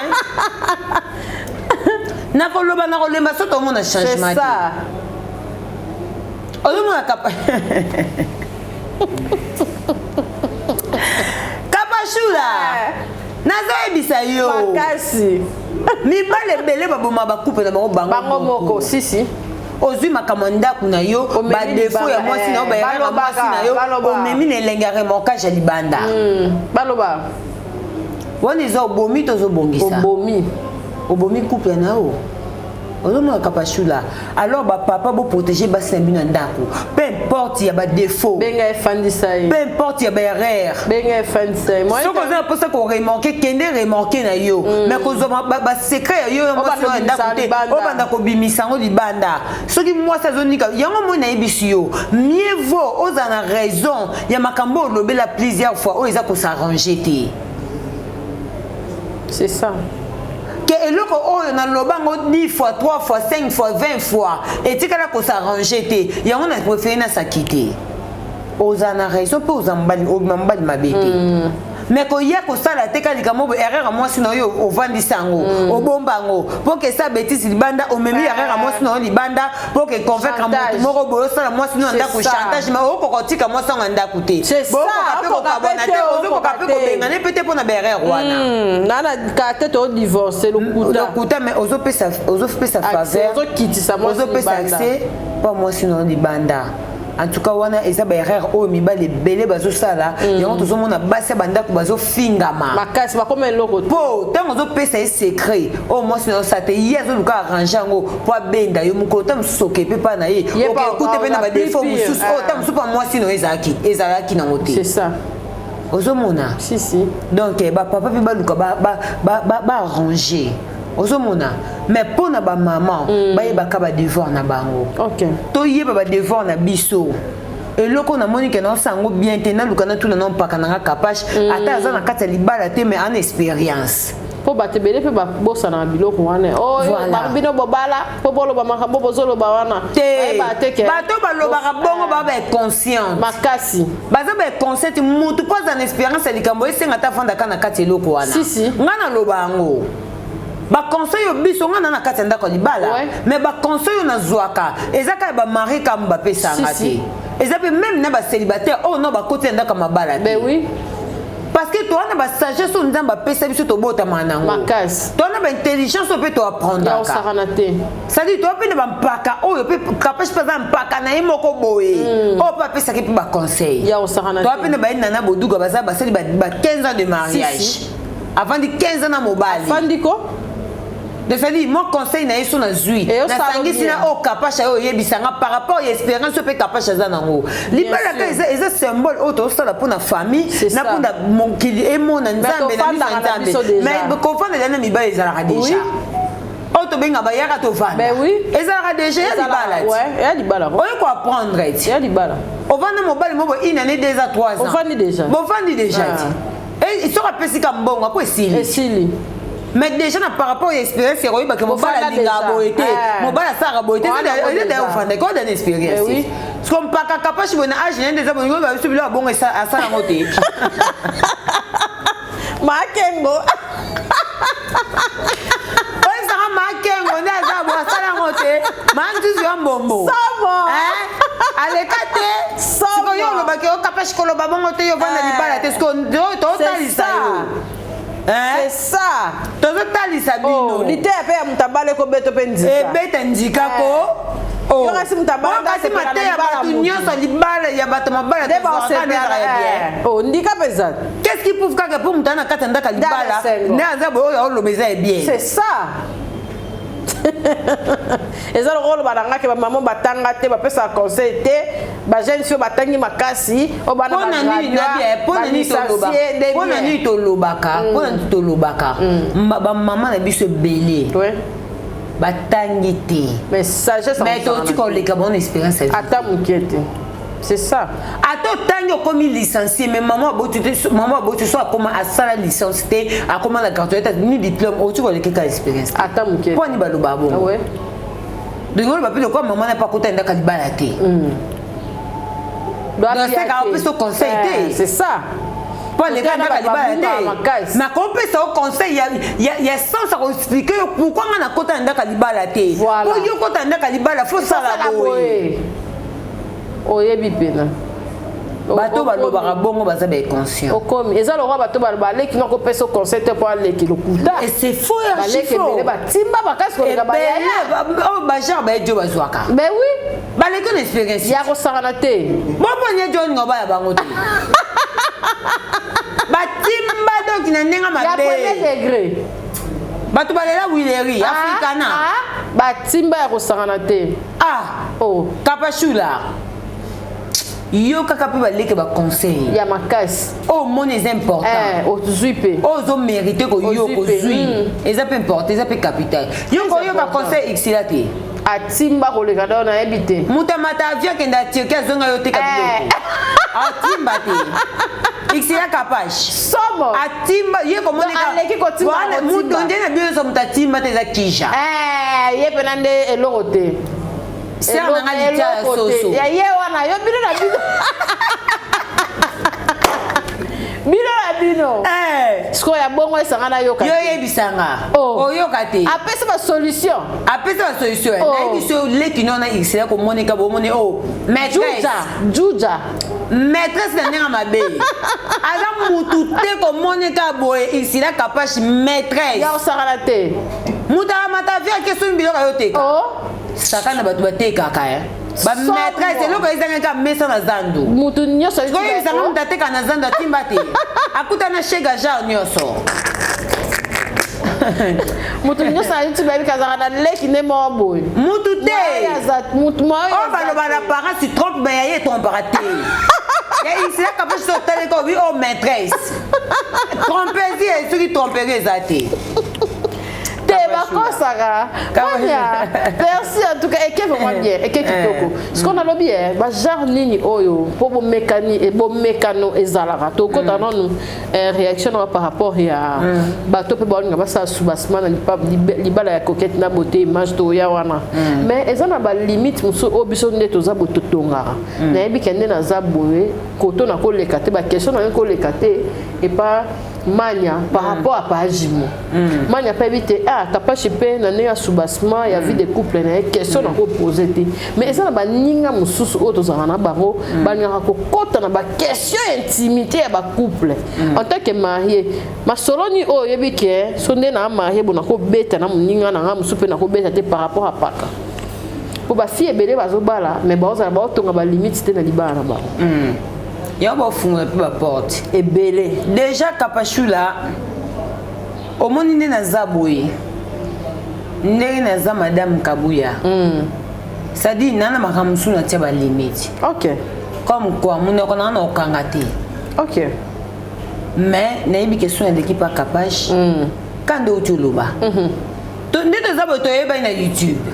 na koloba na kolemba soto omona changement c'est ça ozomona kapa kapashula naza yebisa yo makasi mibale ebele baboma bakupe na bango moko sisi ozwi makambo ndako na yo badefo ya mwasi na yo bayaka mwasi na yo omemi na elenge ya remorkage ya libanda baloba wana eza obomi tozobongisa obomi couple na yo ozomona kapashula alors bapapa boprotege basi na bino ya ndako peu importe ya badefo benga efandisa ye peu importe ya baerreur benga efandisa ye soki oza na mposa koremorke kende remorke na yo mais kozwa basekret ya yo mwasi ya ndako te obanda kobimisa yango libanda soki mwasi azonika yango moi nayebisi yo mieux vaut ozala na raison ya makambo olobela plusieurs fois oyo eza kosarrange te c'est ça que eloko oyo na lobango 10 fois 3 fois 5 fois 20 fois etikala kosarrange te yango na préféré na sakite oza na raison mpe oza mbali mabe te mais koya kosala te kalika mobo erreur ya mwasi na yo ovandisa yango obomba yango mpo ke sa bétise libanda omemi erreur ya mwasi na yo libanda mpo ke convaincre motu moko boye osala mwasi no ya ndako chantage ma okoka otika mwasi yango ya ndako te bokoka mpe kokabona te ozokoka mpe kobengane mpe te mpo na baerreur wana nana kate to divorce lokuta mais ozopesa faveur ozopesa accès mpo mwasi na yo libanda en tout cas wana eza ba erreur o mibale belé bazosala yango tozomona basi bandako bazofingama makasi bakoma eloko po tango ozopesa ye secret o mwasi na sa te ye azoluka arrange yango po abenda yo mokolo ta mosusu okepe mpa na ye okekute mpe na badefo mosusu o ta mosusu mpa mwasi na yo ezalaki nango te c'est ça ozomona si donc bapapa mpe baluka baarrange ozomona mais pour na ba maman bayebaka ba devoir na bango toyeba ba devoir na biso eloko na moni ke na sango bien te na luka na tuna na mpaka na kapache ata aza na kati ya libala te mais en expérience po batebele pe babosa na biloko wana bino bobala po boloba makambo bozoloba wana bato balobaka bongo baba conscient makasi baza ba conscient mutu poza na expérience ya likambo esenga ta fandaka na kati eloko wana nga na loba yango baconseil yo biso nga na kati ya ndako libala mais baconseil yo nazwaka eza kaka bamari kamba bapesanga te eza mpe même na bacélibataire oyo no bakoti ya ndako mabala te parce que towana basagesse oyo nzambe apesa biso tobotamaka nango towana baintelligence oyo mpe toapprendaka cestadire toa mpe na bampaka oyo mpe kapeshe mpe aza mpaka na ye moko boye oyo mpe apesaki mpe baconseil toa mpe na bayina na boduka baza basali ba 15 ans de mariage avandi 15 ans na mobali c'est-à-dire mon conseil na yeso na zui na sangisi na o kapasha yo yebisanga par rapport à expérience pe kapasha za nango libala ka eza symbole auto sala pour na famille na pour na mon kili et mon nzambe na nzambe mais ko fanda na mibala ezala déjà auto benga ba yaka to vanda ezala déjà ya libala oyo ko apprendre ya libala o vanda mobali mobo une année 2 à 3 ans o vandi déjà et il sera pesé comme bon après sili mais déjà par rapport à l'expérience c'est que mobala linga boité mobala sara boité c'est d'ailleurs fanda quoi d'une expérience comme pas capable de na âge né des abonnés ba subilo bon ça ça ngote makengo oy ça makengo na za bo ça ngote mantu yo mbombo sabo alekate siko yo lo ba ke o capable ko lo ba bongo te yo vanda libala te sko to talisa yo c'est ça tozotalisa bino lite pe ya mutabale ko beto pe nzika ebeta nzika ko yo kasi mutabale kasi mate ya bato nyonso libala ya bato mabala oh ndika pesa qu'est-ce qui prouve kaka pour mutana kata ndaka libala ne aza boyo ya olobeza bien c'est ça eza lokolo balangaki bamama batanga te bapesa conseil te bajeune fio batangi makasi mpona nini tolobaka bamama na biso ebele batangi te mais toti koleka bona expérience ata moke te c'est ça ata otangi okomi licencié mais maman aboti so akoma asala licence te akoma na carton eta ni diplôme oti kolekeka expérience ata moke mpo ani baloba bongo ndenge oyo bapile kwa mama na pa kota endaka libala te c'est qu'on peut se conseiller. C'est ça. Pour les gars, mais quand on peut se conseiller, il y a sens à expliquer pourquoi on a côté d'un calibala. Voilà. Pour y côté d'un calibala, faut ça la boue. Oye bipena. Bateau balobara bongo baza ba conscient. Okomi eza le roi bateau balbalé qui n'ont pas ce conseil pour aller qui le kuta. Et c'est faux ya chifo. Ba timba ba kasko ka ba ya. Oh ba jar ba ejo bazwaka. Mais oui. Ba le ko expérience. Ya ko sarana te. Bobo nye jo ngoba ya bango te. Ba timba donc na nenga mabe. Ya premier degré. Bato balela wileri africana. Ba timba ya ko sarana te. Oh kapashula. Yo kaka pe baleke ba conseil ya makasi mon est important ozuipe ozo mériter ko yo ko zui eza pe important eza pe capital yo ko yo ba conseil xilate atimba ko le kada na ebite mutamata avion kenda tioka zonga yo te kabilo atimba te xila kapage somo atimba ye ko monika aleki ko timba mudonde na bio so mutatimba te za kisha ye penande elogote c'est un réalité à soso. Ya wana yo bino na bino. Bino na bino. Sko ya bongo esanga yo ka. Yo yebisanga. Yo kate. Apesa ba solution. Apesa ba solution. Na biso leki nona xela ko monika bo moni maîtresse. Juja. Maîtresse na nga mabe. Aga mutu te ko monika boye xela kapashi maîtresse. Ya osara te. Muta mata via question bilo ka yo te. Sakana batu bateka kaya ba maîtresse loko ezanga ka mesa na zando mutu nyoso ko ezanga mutateka na zando timbate akuta na shega jar nyoso mutu nyoso ayuti baby kazanga na leki ne mobo mutu te mutu moyo ba na parents tu trompe ba yaye tromperaté ya ici la capable de tele ko oui maîtresse tromper si qui tromper ezate merci en tout cas et qu'est vraiment bien et qu'est kitoko ce qu'on a le bien ba genre nini oyo pour bon mécanique et bon mécano ezalaka to ko dans nous réaction par rapport ya bato pe ba nga sa soubassement na libala ya coquette na beauté image to ya wana mais ezana ba limite muso obiso ndeto za boto tongara na yebi kende na za boye koto na ko lekate ba question na ko lekate et pas mania par rapport à pajimo mania pas éviter kapashi pe na ne ya soubassement ya vie de couple na question na ko poser te mais ça na ba ninga mususu auto za na bango ba ninga ko kota na ba question intimité ya ba couple en tant que marié ma soloni o yebi ke sonde na marié bona ko beta na muninga na musu pe na ko beta te par rapport à paka pour ba fille belé bazo bala mais ba za ba tonga ba limite te na libala na ba ya ba funga pe ba porte et belé déjà kapashula au monde na zaboyi ndenge na za madame Kabuya ça dit nana makamsu na tia ba limite OK comme quoi mon na na okangate OK mais na yebi question ya l'équipe à capage quand de utuluba to ndete za boto yeba na YouTube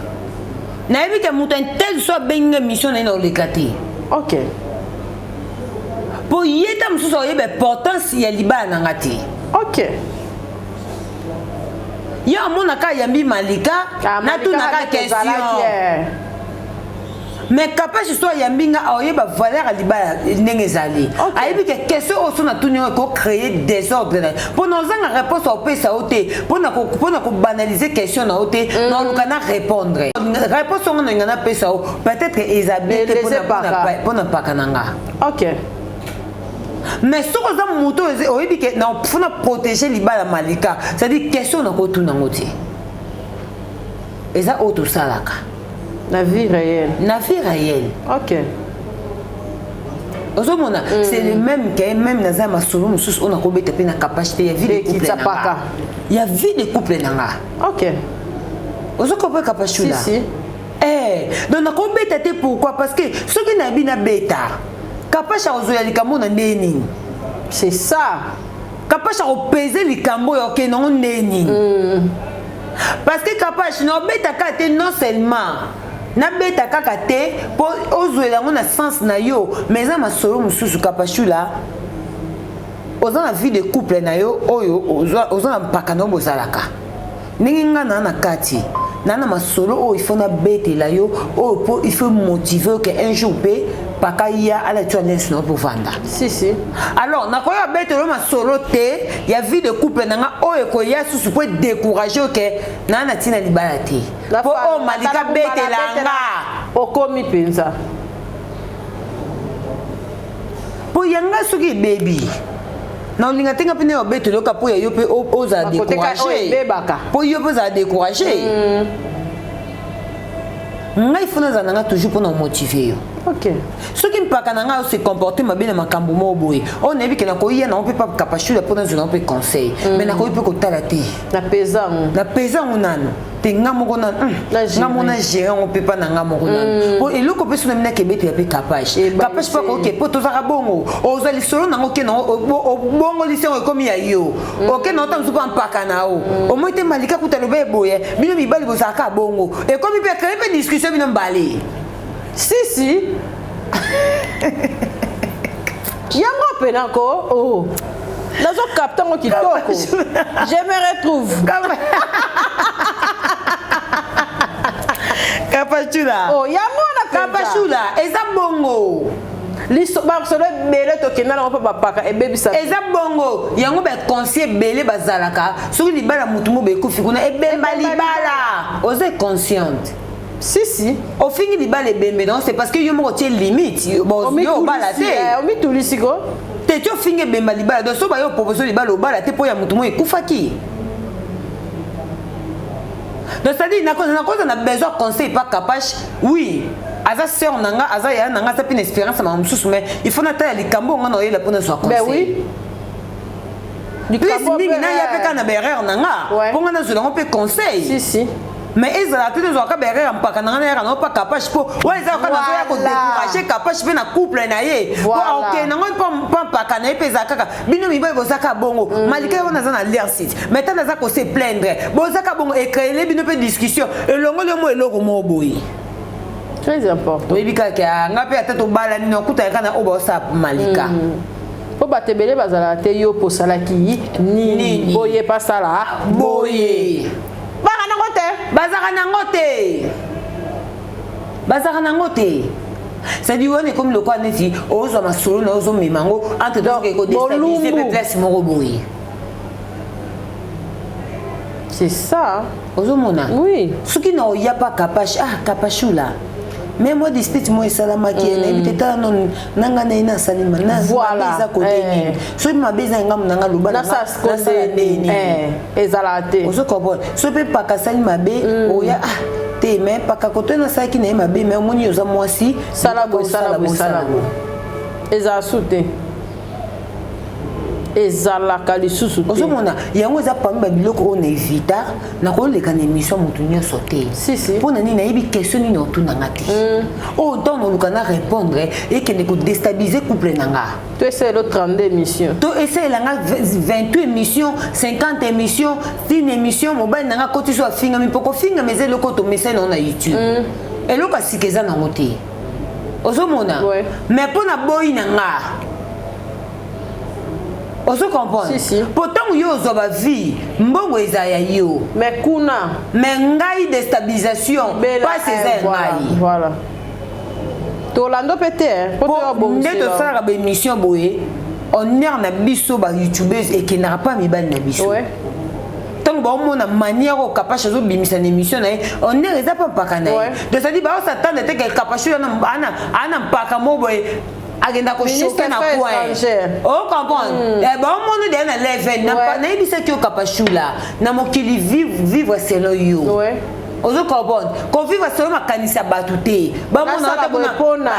na yebi ke muta tel so benga mission na no lekate OK pour yeta mususu yeba importance ya libala na ngati OK ya mona ka yambi malika na tu na ka question mais capable soit yambinga oyeba valeur libala ndenge zali ayebi ke question oso na tu ko créer désordre pour nous en réponse au pesa oté pour na ko banaliser question na oté na lukana répondre réponse on ngana pesa peut-être Isabelle pour na pakananga OK mais ce que ça moto oyebi ke na funa protéger libala malika c'est-à-dire question na ko tuna ngoti eza auto salaka la vie réelle OK ozomona c'est le même que même na za masolo mususu on a ko beta pe na capacité ya vie de couple nanga ya vie de couple nanga OK ozoko pe capacité là si donc na ko beta te pourquoi parce que ce qui na bina beta kapasha ozoya likambo na ndeni c'est ça kapasha peser likambo yo ke non ndeni parce que kapasha no beta ka te non seulement na beta kaka te po ozoya ngo na sens na yo mais za masolo mususu kapashu la ozana vie de couple na yo oyo ozana mpaka no bozalaka ndenge ngana na kati nana masolo o il faut na bete la yo o il faut motiver que un jour pe pakaya ala tu laisse no pour vendre. Si si. Alors na koya betelo ma solo te ya vie de couple nanga oyo ko ya susu pour décourager que na tina libala te. Po o malika betelanga okomi penza. Po yanga suki baby. Na olinga tenga pene obetelo ka po ya yo pe oza décourager. Po yo pe za décourager. Ngai funa za nanga toujours pour nous motiver yo. OK. Ce qui me pas kananga se comporter mabe na makambo mo boye. On ebi ke na ko ya na on peut pas capacité pour nous on peut conseil. Mais na ko peut ko tala te. Na pesang. Na pesang nanu. Te ngamoko na ngamona gérer on peut pas na ngamoko nanu. Po eloko pe suna mina ke bete ya pe capage. Capage pas ko ke po to za bongo. O za li solo na ngoke na bongo li se ko mi ya yo. OK na ta msupa mpaka na o. O mo te malika kutalo be boye. Bino mi bali bozaka bongo. E comme pe créer pe discussion bino mbali. Si. Yango penako. Oh. Nazo capteur mo kitoko. Je me retrouve. Kapachula. Oh, yango na Kapachula. Eza bongo. Liso ba solo bele to kena na papa paka e baby sa. Eza bongo. Yango ba conseil bele bazalaka. Soki libala mutu mo be kufi kuna e bemba libala. Oze consciente. Si. Au fin il bat les bébés non c'est parce que yo mo tie limite bon yo bala te o mi tulisiko te tu finge bemba libala donc so ba yo proposition libala o bala te po ya mutu mo ekufaki donc ça dit na cause na besoin conseil pas capable oui aza sœur nanga aza ya nanga ça une expérience ma mususu mais il faut na ta likambo ngana oyela pona so conseil ben oui likambo mingi na ya pe kana berrer nanga po ngana zo na pe conseil si mais ils ont tous les autres berrer en pas non pas capable pour ouais ils ont quand décourager capable pe na couple na ye OK na ngone pas kana pe zakaka bino mi ba bozaka bongo malika wana za na l'air site maintenant za ko se plaindre bozaka bongo et créer bino pe discussion et longo le mo eloko mo boyi très important oui bika ka ngape ata to bala ni okuta kana oba sa malika po batebele bazala te yo posalaki nini boye pasala boye bazaka nango te ça dit on est comme le quoi neti ozo masolo na ozo mimango entre donc ko déstabiliser pe place moko boye c'est ça ozo mona oui soki na oya pas capable kapachula mais moi dispute moi salama qui est invité ta non nanga na ina salima na voilà côté so ma beza ngam nanga luba na sa skondeni ezalate ozo comprendre so pe pas ka salima be oya te mais pas ka côté na sa ki na ma be mais moni yoza mwasi salabo eza soute ezalaka lisusu te ozomona yango eza parmi babiloko oyo na evita na koleka na émission motu nyonso te mpona nini nayebi question nini otunanga te oyo ntango noluka na répondre ekende kodestabilize couple nanga to eseyela 32 émission to eseyelanga 28 émission 50 émission tine émission mobali nanga koti so afingami mpo kofingami eza eloko tomesai nango na youtube eloko asika eza nango te ozomona mais mpona boyi nanga ozo comprendre pourtant yo zo ba vie mbongo ezaya yo mais kuna mais ngai déstabilisation pas ces ngai voilà to lando pété pour nde to sala ba émission boye on est na biso ba youtubeuse et qui n'a pas mi ban na biso tant ba on a manière au capable zo bimisa na émission na on est reza pas pakana donc ça dit ba on s'attend te que capable ana paka mo boye agenda ko choquer na coin oh comprendre eh bon mon de na level na ibisa ki okapashula na mokili vivre selon yo ozo comprendre ko vivre selon makanisa batute ba mona ta kuna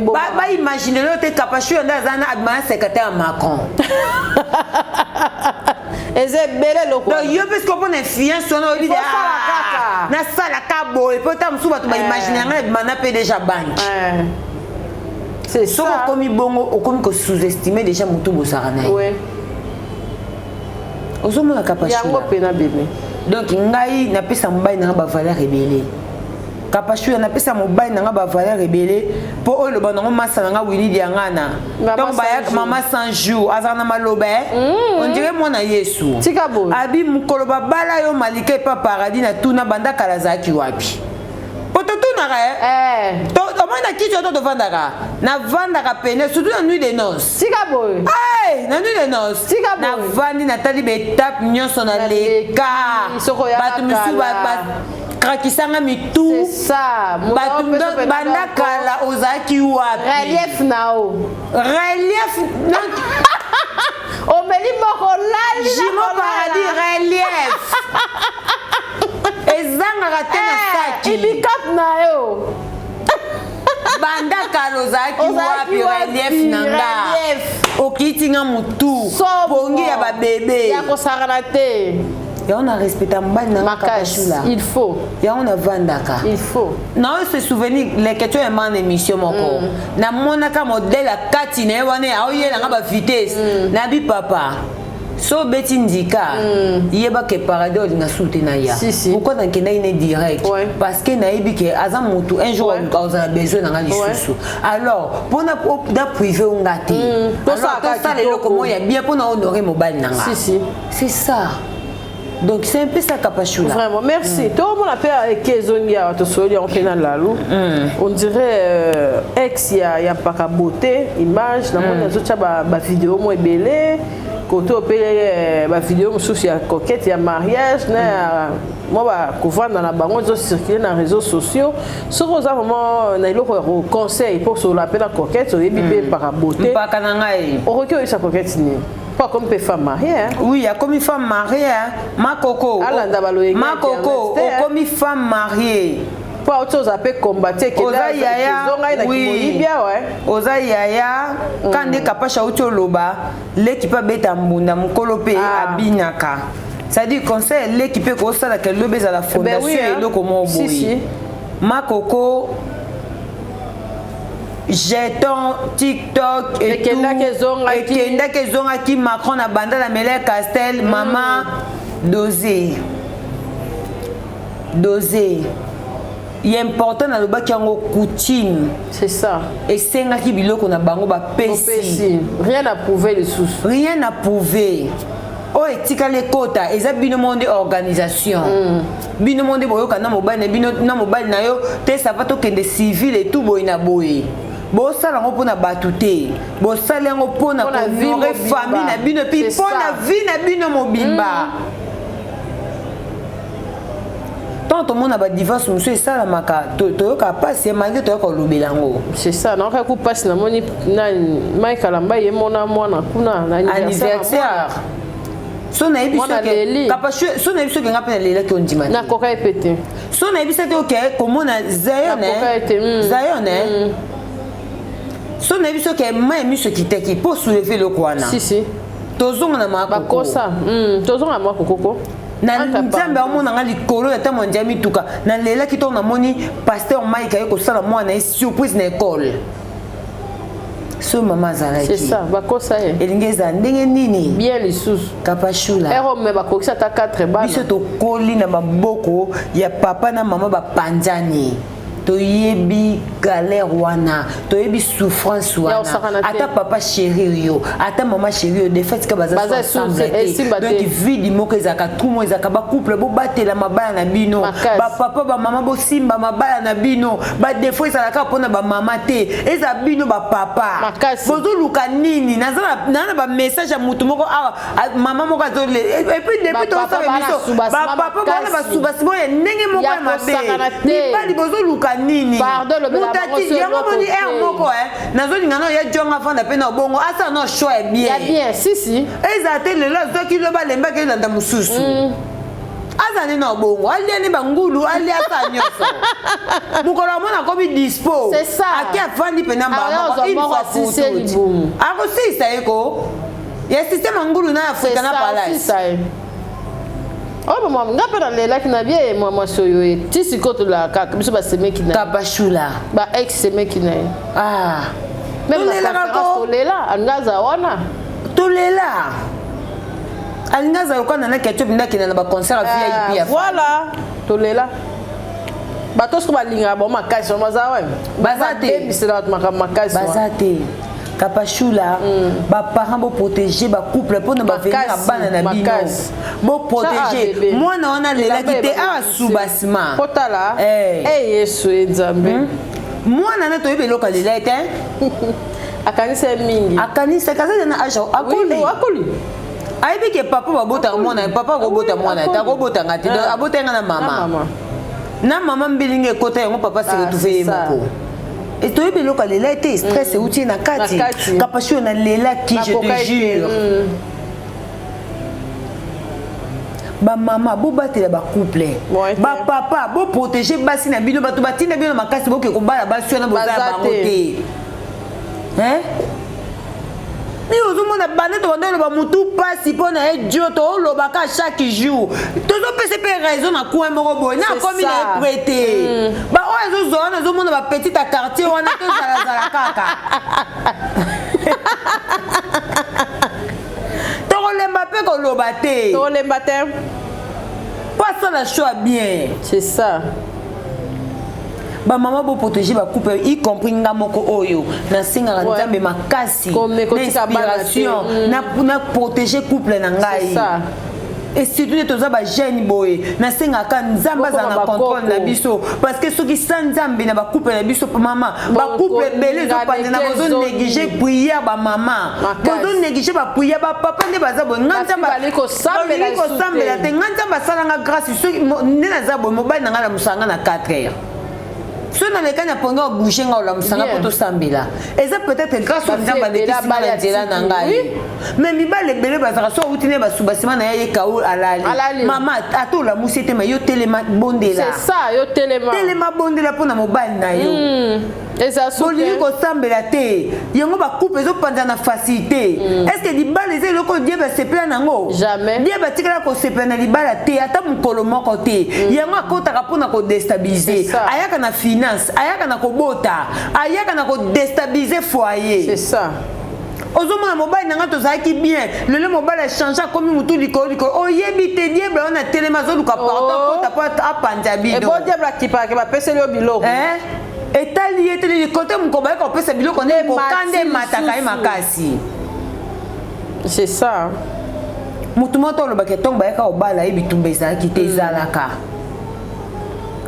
ba imaginer le te kapashula ndazana admin secrétaire Macron eze bele loko donc yo parce qu'on a influence on a dit na sala ka boy peut-être msuba tu ba imaginer na pe déjà banque c'est ça comme bongo comme que sous-estimer déjà mutu bosarana ozomo la capacité yango pena bébé donc ngai na pesa mobile na ba valeur rebelle capacité na pesa mobile na ba valeur rebelle po o le banango masa na wili diangana donc ba mama 100 jours azana maloba on dirait moi na Yesu tikabo abi mukolo bala yo malika pa paradis na tuna banda kalazaki wapi pototo tozongaka omoi na kiti oto tovandaka navandaka pene surtout na nuit de noces na nuit de noces navandi natali baétape nyonso na leka bato misu bakrakisanga mitu bato banda kala ozalaki wapi relief nao relief omeli moko lali jimo paradis relief ezangaka te na saki ibikap na yo banda kala ozalaki wapi relief na nga okitinga mutu pongi ya babebe ya kosakana te yango na respecta mobali na makashula il faut yango na vandaka il faut na oyo se souvenir leketo ema na émission moko namonaka modele akati na ye wana aoyelanga bavitese nabi papa so beti ndika yebake paradis olinga sute na ya pourquoi nakendaki ne direct parce que nayebi ke aza motu un jour ozala besoin nanga lisusu alors mpona da privé onga te alors tosala eloko moko ya bien mpona honore mobali nanga c'est ça. Donc c'est un peu ça Kapachula. Vraiment, merci. Tout le monde a fait Kezongia, on dirait ex, il y a pas qu'à beauté, image, la vidéo moins belle. Quand on paye la vidéo, il y a coquette, il y a mariage, moi, quand on dans la banque, on circule dans les réseaux sociaux. Ce qu'on a vraiment, on a le conseil pour se l'appeler la coquette, on est bipé par beauté. On recueille sa coquette. Pas comme une femme mariée. Hein? Oui, il y a comme une femme mariée. Hein? Ma coco, comme une femme mariée. Pas autre chose à faire combattre que Oza Yaya, oui. Oza Yaya, quand des capaches au loba, l'équipe a bête à Mbunda, Mukolope, à Binaka. C'est-à-dire qu'on sait l'équipe qu'on sait que le baiser à la fondation et le comment oui. Ma coco. Jeton, TikTok et tout. Et Kenda Kezonga qui Macron a bandé la Mélèque Castel, maman, dosé. Dosé. Il est important dans le bas qui a une coutume. C'est ça. Et c'est un qui bilo qu'on a bango ba pessi. Rien à prouver les sous. Rien à prouver. Oh, etika les quotas, ils ont bien demandé organisation. Bien demandé boyo kana mobile, bien na mobile na yo, te sapato kende civil et tout boy na boy. Bo sala ngo pona batute. Bo sala ngo pona ko vivre famille na bino pi pona vie na bino mobimba. Tant tout le monde a ba divorce monsieur sala maka to ka passer malgré to ko lobelango. C'est ça, non ka ku passe na moni na Michael Lamba ye mona mwana kuna na anniversaire. So na ebiso ke kapashu so na ebiso ke ngapena lela ke ondima na koka epete so na ebiso te okay komona Zayone so na ebiso ke ma ebiso kiteki pour soulever le kwana si tozonga na makoko bakosa tozonga makoko na nzambe amona nga likolo ya tamo njami tuka na lela kitoko na moni pasteur Mike ayeko sala mwana surprise na école. So maman zalaki. C'est ça, bakosa ye. Elingeza ndenge nini? Bien les sous. Kapachula. Ero me bakokisa ta 4 balles. Biso to koli na maboko ya papa na mama ba panjani. To yebi galère wana, to yebi souffrance wana. Ata papa chéri yo, ata maman chéri yo, de fait que baza ensemble. Donc vidi moko ezaka tout mo ezaka ba couple bo batela mabaya na bino. Ba papa ba maman bo simba mabaya na bino. Ba des fois ezalaka pona ba mama te. Eza bino ba papa. Bozo luka nini? Nazana ba message ya mutu moko awa maman moko azole. Et puis depuis to sa biso ba papa bana ba suba sibo ya ndenge moko ya mabe. Ni pas bozo luka nini mutati yango moni air moko nazolinga na ya jonga fanda pe na bongo asa no show e bien ya bien si eza te lelo zoki lo balemba ke landa mususu asa ni na bongo ali ni bangulu ali asa nyoso mukolo mona ko bi dispo c'est ça aki afandi pe na mbamba il faut si ako si sa eko ya système ngulu na Afrika na palace. Oh maman, ngapa na lela kina bien maman soyo e tisi koto la kaka biso ba seme kina Kapachula ba ex seme kina même la ko lela angaza wana to lela angaza ko na ketchup ndakina na ba concert VIP voilà to lela ba to sko ba linga ba makasi mazawa bazate bisela makasi bazate Kapachula, ba parents bo protéger ba couple pour ne pas venir à bana na bino. Bo protéger. Moi na on a les là qui te a sous-bassement. Potala. Yesu Nzambe. Moi na to yebe loka lela ete. Akanisa mingi. Akanisa kaza na aja akoli. Aibi ke papa ba bota mwana, papa go bota mwana, ta go bota ngati. Abota nga na mama. Na mama mbilinge kota yango papa se retrouver moko. Et toi be loka lela ete stress e uti na kati. Kapasho na lela ki je te jure. Ba maman bo batela ba couple. Ba papa bo protéger basi na bino bato batina bino makasi bo ke ko bala basi na boza ba moté. Hein? Ni ozomona bande to bande ba mutu pasi pona edio to lobaka chaque jour. Tozo pese pe raison na ko moko boy na komi na prêter. Ba o ezo zona ozomona ba petit à quartier wana to zala kaka. Pas ça la choix bien. C'est ça. Ba maman bo protéger ba couple y compris ngamoko oyo na singa nzambe makasi inspiration na protéger couple na ngai. C'est ça. Et surtout les toza ba jeune boy na singa ka nzamba za na contrôle na biso parce que ceux qui sans nzambe na ba couple na biso maman ba couple belé zo pande na bozo négliger prière ba maman bozo négliger ba prière ba papa ne baza bo nzamba baliko sambela te nzamba sala nga grâce ceux ne na za bo mobile na ngala musanga na 4 heures. Si on a les cannes à prendre au boucher, on l'a mis à poto sambila. Et ça peut-être grâce au diable de la baladela nangai. Mais mi ba les bébés bazara so outine ba subasima na ye kaou alali. Maman ato la musete ma yo telema bondela. C'est ça, yo telema. Telema bondela pour na mobile na yo. Et ça so ko sambela te. Yango ba coupe zo panda na facilité. Est-ce que di ba les loko diable se plan nango? Jamais. Diable tikala ko se plan na di ba te ata mukolo moko te. Yango akota kapona ko déstabiliser. Ayaka na finance, ayaka na ko bota, ayaka na ko déstabiliser foyer. C'est ça. Ozomona mobile nanga tozaki bien. Le mobile a changé comme mutu likolo. Oyebi te diable on a telema zo luka porto ta porte a panjabi. Et bon diable qui pa ke ba pese le biloko. Et tali était le côté mon combat ko pese biloko ne ko kande mataka makasi. C'est ça. Mutu moto lo baketonga ba ka obala e bitumba ezaki te zalaka.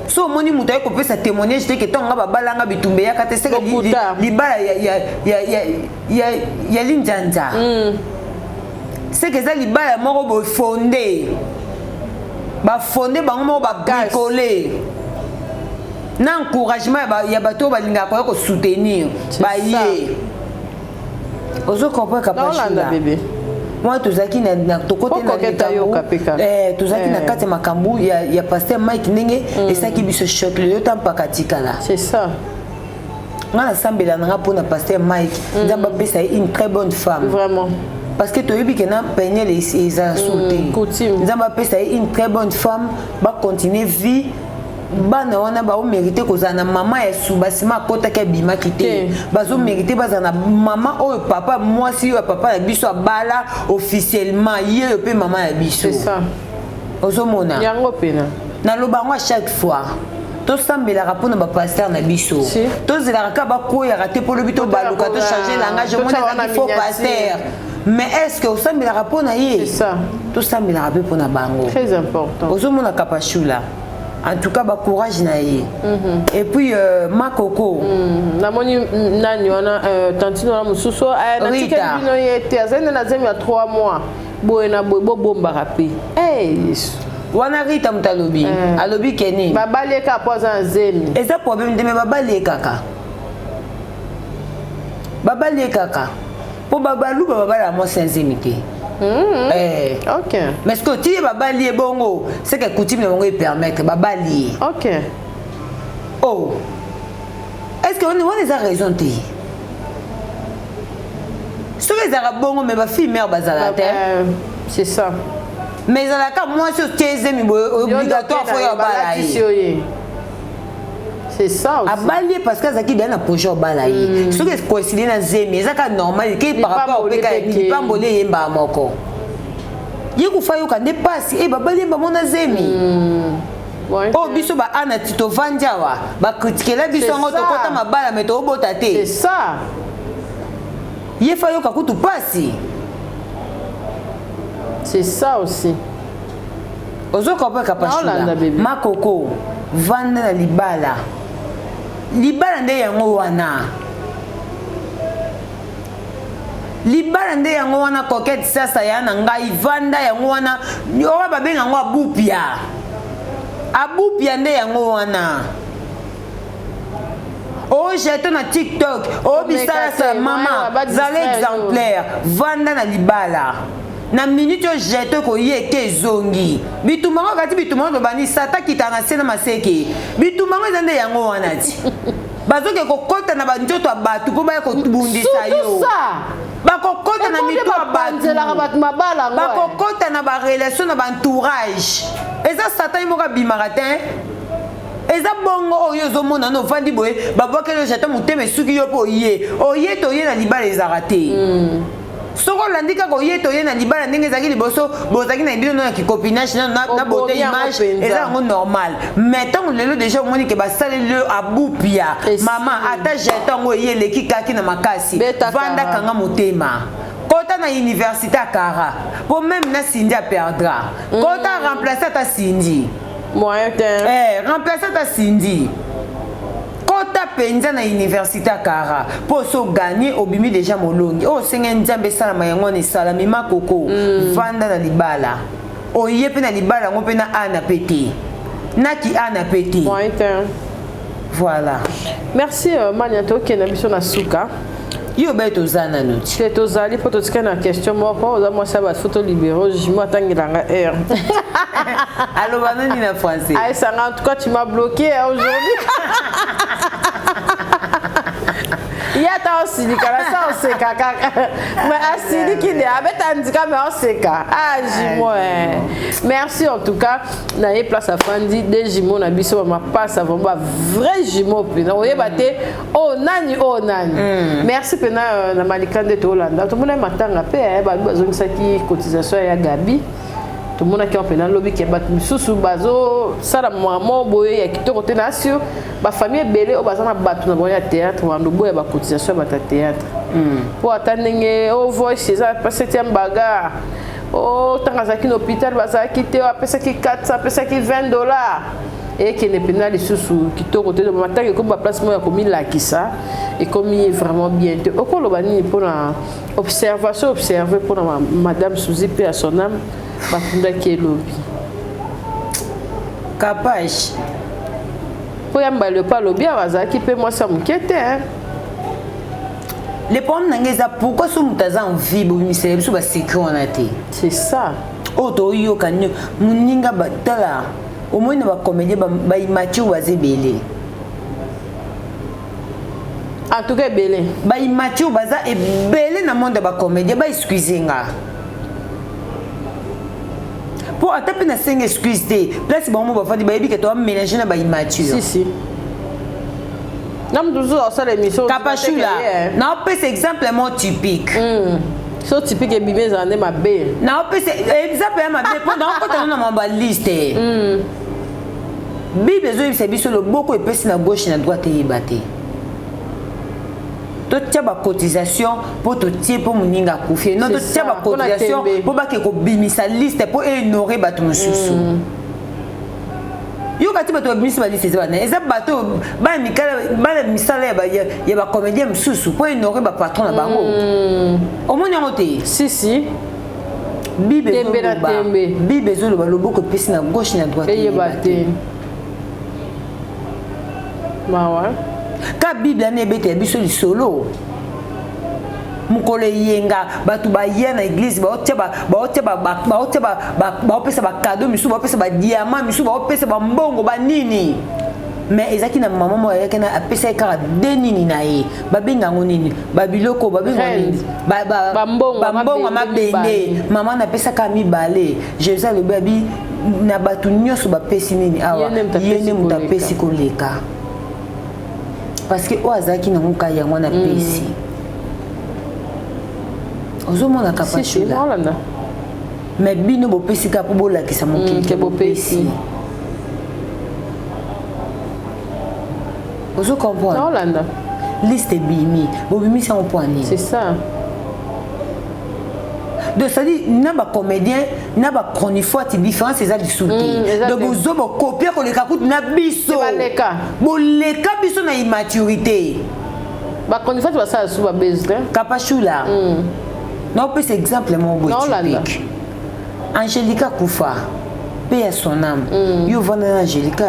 So moni mutu ko pesa témoignage te ke tonga babalanga bitumba ya kate seka libala ya linjanja. C'est que ça libala moko bo fondé. Ba fondé bango mo ba bricoler. Na encouragement ya bato balinga ko soutenir ba yé. Ozo comprendre kapachula. Moi tozaki na tokote na tozaki na kati makambu ya pasteur Mike Nenge et ça qui biso choc le temps pas katikala. C'est ça. Ngana sambela nga pour na pasteur Mike nzamba pesa une très bonne femme. Vraiment. Parce que tu as vu que na peigner les insultés. Nzamba pesa une très bonne femme va continuer vie. Bana wana ba o mériter kozana maman ya subasima kota ke bima kité bazo mériter bazana maman o papa moi si o papa ya biso bala officiellement ye pe maman ya biso. C'est ça. Ozomona yango pena na lobango chaque fois to sambela rapona ba pasteur na biso to zela ka ba ko ya raté pour le bito baluka to changer langage moi na faux pasteur. Mais est-ce que au sambela rapona ye? C'est ça. To sambela rapé pour na bango. Très important. Ozomona kapachula. En tout cas, courage naïe. Et puis Makoko. La moni nani wana tantino na mususo na tika bino yete azene na zemi ya 3 mois. Boena bo bomba rapé. Wana Rita mutalobi. Alobi keni. Babale ka poza zemi. Et ça problème de me babale kaka. Babale kaka. Pour babalou babala mo senzimité. Ok. Mais ce que tu es babali bongo, c'est que coutume ne permettre babali. Ok. Oh. Est-ce que on a raison de ce que les arabes bongo mais ma fille mère bazala c'est ça. Mais à la moi sur 15 obligatoire faut y babali. C'est ça aussi. Abali parce que ça qui donne un projet au balaï. Ce que est coïncidé dans zemi, ça c'est normal qui par rapport au PK ni pas bolé yemba moko. Yeko fayo ka dépasse et babali ba mona zemi. Oh biso ba ana tito vanjawa ba critiquer la biso ngo to kota mabala mais to bota te. C'est ça. ye fa yoka kutu pasi. C'est ça aussi. Ozo comprendre kapashula. Makoko vanda na libala. Libala nde yango wana. Libala nde yango wana coquette sasa ya na ngai vanda yango wana yo ba benga ngo abupia. Abupia nde yango wana. Oh, j'étais na TikTok. Oh, bisala sa maman. Zale exemplaire. Vanda na libala. Na minute yo jete ko yeke zongi. Bitumango kati bitumango bani sata kitana sena maseke. Bitumango zande yango wana ti. Bazoke ko kota na banjoto abatu po ba ko tubundisa yo. Bakokota na mito abatu. Bakokota na ba relation na ba entourage. Eza sata imoka bimaratin. Eza bongo oyo zomona no vandi boye babwake le jete muteme suki yo po ye. Oye to ye na libala ezarate. Soko landika ko yeto ye na libala ndenge zaki liboso bozaki na bino na copinage na beauté image eza ngo normal mais tant lelo déjà moni ke ba sale le abupia maman ata jeton ngo ye leki kaki na makasi vanda kanga motema kota na université akara pour même na Cindy a perdra kota remplacer ta Cindy moyen remplacer ta Cindy kota penza na université akara pour so gagner obimi déjà molongi o senga nzambe sala mayango ni sala mima koko vanda na libala oye pe na libala ngo pe na ana peti naki ana peti voilà merci Maniato kena biso na suka yo beto zana noti te tozali po totika na question moko oza moi ça ba photo libéraux jimo atangilanga heure allo banani na français ay ça en tout cas tu m'as bloqué aujourd'hui. Yata osika la ça oseka kaka mais asili kinde abeta ndika mais oseka ah jimo merci en tout cas na ye place à fandi des jimo na biso ma passe avant ba vrai jimo pena oyeba te oh nani merci pena na malikande to Hollanda to mona matanga pe ba bazongisa ki cotisation ya Gabi tout le monde qui a fait un lobby qui est battu sous bazo ça la maman boye ya kitoko te na sio ba famille belé au bazana battu na boya théâtre wa ndo boya ba cotisation ba théâtre pour attendre au voice ça parce que un bagarre oh tangazaki na hôpital bazaki te apesa ki 400 apesa ki $20 et qui n'est pas les sous kitoko te matin que comme place moi comme il la qui ça et comme il est vraiment bien au col bani pour la observation observer pour madame Suzy pe à son âme bakunda ki lobby capage pour yamba le pas lobby azaki pe moi ça m'inquiète hein les problèmes n'engeza pourquoi sous mutaza en vie bo misère sous ba sécurité c'est ça oto yo kanyo muninga batala au moins ba comédien ba image wazebele en tout cas belé ba image baza e belé na monde ba comédien ba excusinga pour attaper na 5 excuses te place ba mo ba fandi ba yebi que toi mélanger na ba image si nam toujours ça l'émission Kapashula na opé exemplement typique so typique et bimé zane ma bé na opé exemple ma bé pendant que tu na ma liste bible zo c'est biso le beaucoup et pesi na gauche na droite et baté to tia ba cotisation pour to tie pour muninga kufie non to tia ba cotisation pour ba ke ko bimisa liste pour honorer bato mususu yo kati bato bimisa ba liste zana eza bato ba mikala ba misala ya ba comédien mususu pour honorer ba patron na bango au moins ngote si bible zo lo beaucoup pesi na gauche na droite et baté mawa ka bible ane bete biso li solo mukole yenga batu ba yena église ba opesa ba cadeau misu ba opesa ba diamant misu ba opesa ba mbongo ba nini mais ezaki na maman mo yake na apesa ka denini na ye ba benga ngonini ba biloko ba benga nini ba mbongo mabende maman na pesa ka mibale Jésus le baby na batu nyoso ba pesi nini awa yene mutapesi koleka parce que oazaki na muka yango na pesi ozomona kapashula mais bino bo pesi ka po bolakisa mokili ke bo pesi ozo comprendre Hollanda liste bimi bo bimi ça on point c'est ça donc ça dit na ba comédien na ba chroniqueur ti différence c'est ça du soutien donc vous zo copier ko le kakut na biso bo le biso na immaturité ba chroniqueur va ça sous ba base Kapachula non peut exemple mon beau typique Angelica Koufa paix à son âme yo vana Angelica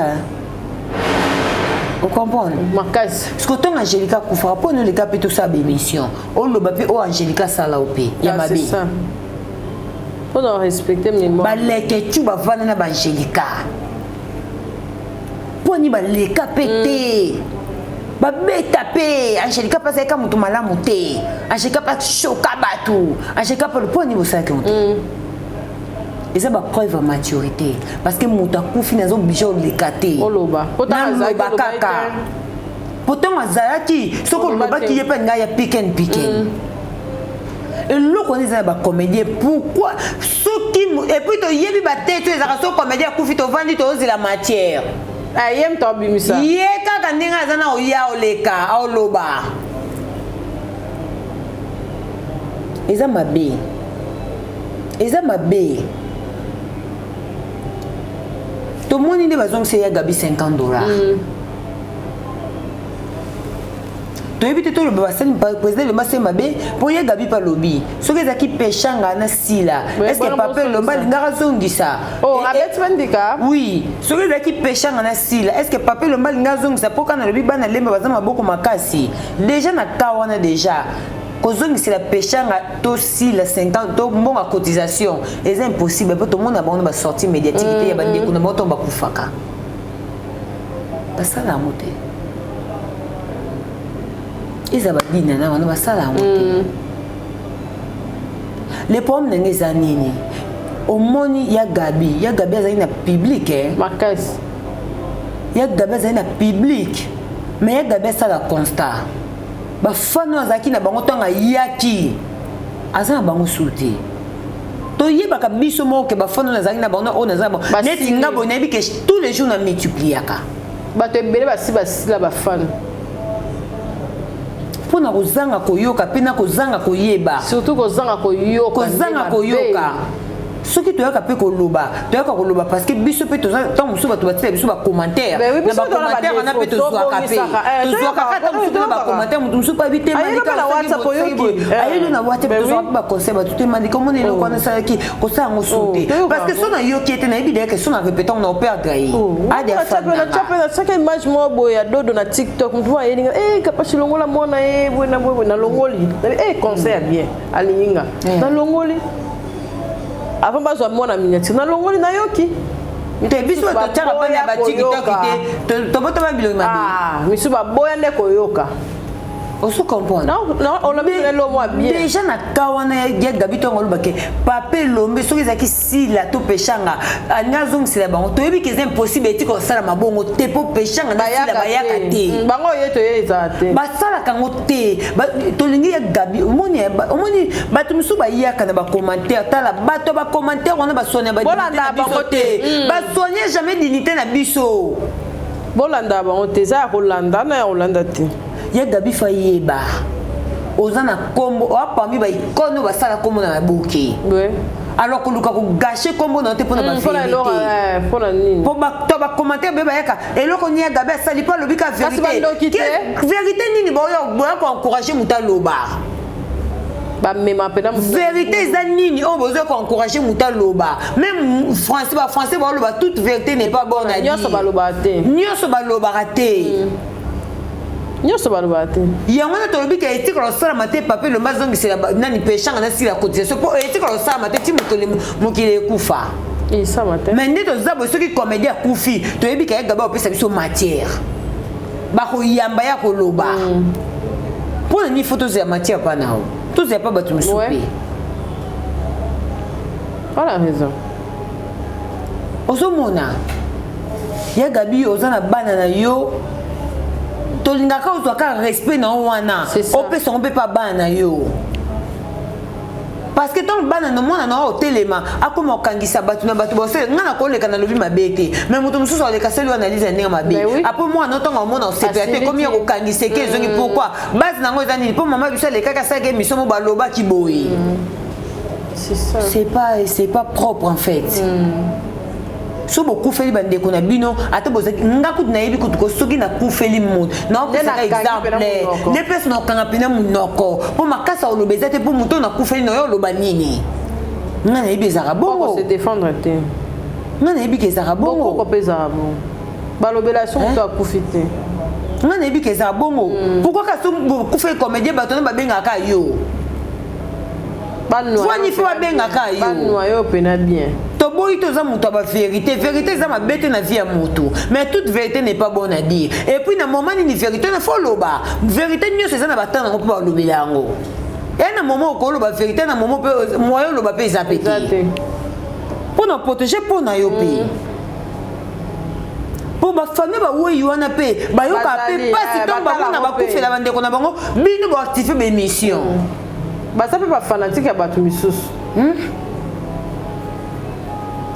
vous comprenez parce que ton Angelica Koufa pour nous les cas plutôt ça émission on le bapé o Angelica Salaopé Yamabe c'est ça faut donc respecter mes mots ba leke tu ba vana na ba Angelica pour ni ba les cas pété ba beta pe Angelica passe ka mutu malamu te Angelica pas choka batu Angelica pour le point niveau 5 et ça va preuve de maturité parce que muta kufi nazo bijo lekate oloba kaka pourtant azalaki soko loba ki yepa nga ya piken et le connaît ba comédien pourquoi ce qui et puis to yebi ba tête tu ezaka so comédien kufi to vandi to ozi la matière ayem to bimisa ye kaka ndinga azana oya oleka oloba eza mabe tout le monde a besoin de Gabi $50. Tu évites tout le président le massé mabé pour y Gabi pas lobby. Ce que qui pêchanga na sila. Est-ce que papa le mal n'a ça? Oh, avec Vendika. Oui. Ce que qui pêchanga na sila. Est-ce que papa le mal n'a ça pour quand le lobby bana lemba bazama beaucoup makasi. Déjà na kawana déjà. Kozongi c'est la pêchanga to si la 50 to bon à cotisation c'est impossible tout le monde a bon ba sortie médiatique ya bande ko na moto ba kufaka basala moté izaba dina na wana basala moté les pommes n'engeza nini omoni ya Gabi azali na public makas ya Gabi azali na public mais ya Gabi ça la constat ba fano azaki na bango tanga yaki azana bango souté to yeba ka biso mo ke ba fano azaki na bango on azaba neti ngabo na bi ke tous les jours na multipliaka ba te bele ba si la ba fano pona kozanga koyoka pena kozanga koyeba surtout kozanga koyoka soki toyaka pe koloba parce que biso pe toza tant musu bato batela biso ba commentaire na ba commentaire on a pe tozwaka pe kata musu ba commentaire musu pa bité mandika na WhatsApp oyoki ayelo na WhatsApp tozwaka ba conseil ba tout mandika mon ele ko na sala ki ko sa ngo sauter parce que sona yoki était na ibide que sona répétant on perdre yi a des fois na chaque image mo boya dodo na TikTok mtu wa yelinga kapashi longola mona na longoli conseil bien alinga na longoli avant bazwa mona miniature na longoli na yoki te biso to tshaka pa na ba TikTok te to bota ba bilongi mabe misu ba boya nde koyoka osu comprendre non on l'a mis le mois bien déjà na kawana ya Gabi to ngolo bake papé lombe soki zaki si la to pechanga anazong sila bango to yebi que c'est impossible eti ko sala mabongo te po pechanga na sila bayaka te bango yeto yeza te ba sala kango te to lingi ya Gabi omoni bato musu ba yaka na ba commentaire tala bato ba commentaire on ba sonya ba bolanda bango te ba sonya jamais dignité na biso bolanda bango te za kolanda na Hollande te ya Gabi fa yeba ozana kombo apami ba ikono ba sala kombo na boki alors que luka ko gâcher kombo na te pona ba vérité pona nini po ba to ba commentaire be ba yaka eloko ni ya Gabi sali pa lobika vérité vérité nini ba yo ko encourager muta loba ba mema pena vérité za nini o bozo ko encourager muta loba même français ba loba toute vérité n'est pas bonne à dire nyoso ba loba te nyoso balobate yango na tolobi ka etika lo sala mate pape le mazongi c'est la nani pêchanga na sila cotisation po etika lo sala mate ti mokile kufa ça mate mais ndeto zabo soki comédien kufi to yebi ka Gabi opesa biso matière ba ko yamba ya koloba pour ni photo za matière pa nao tout ça pas batu musupe voilà raison ozomona ya Gabi ozana bana na yo tolingaka ozwaka respect na wana opesa ngompe pa bana yo parce que tant bana no mona na otelema akoma okangisa batu na batu bose ngana koleka na lobi mabete mais mutu mususu oleka seli analyse ndenge mabe après moi notonga mona osepete komi ya kokangisa ke ezongi pourquoi base nango eza nini po mama biso lekaka sake misomo baloba ki boyi C'est ça. C'est pas propre en fait. So beaucoup fait bande ko na bino ata boza ngaku na yebi ko soki na kufeli monde na on exemple les personnes na kanga pena munoko pour makasa olobeza te pour muto na kufeli no yo loba nini ngana yebi ezaka bongo se défendre te ngana yebi ezaka bongo ko peza bon balobela so muto akufite ngana yebi ezaka bongo pourquoi ka so kufeli comédien bato na bengaka yo Soigny fait bien à yo pena bien. Toboy toza muto ba vérité ça m'a bête na vie à moto mais toute vérité n'est pas bonne à dire et puis na moment ni vérité na faut loba vérité nyo c'est ça na batana ko ba lobela ngo et na moment ko loba vérité na moment moyen loba pe zapété pour nous protéger pour na yo pe pour ma famille ba oui wana pe ba yo ka pe pas si tomba na ba kufela bande ko na bango bino ba activer mes missions. Bah ça peut pas fanatique à battre Missus.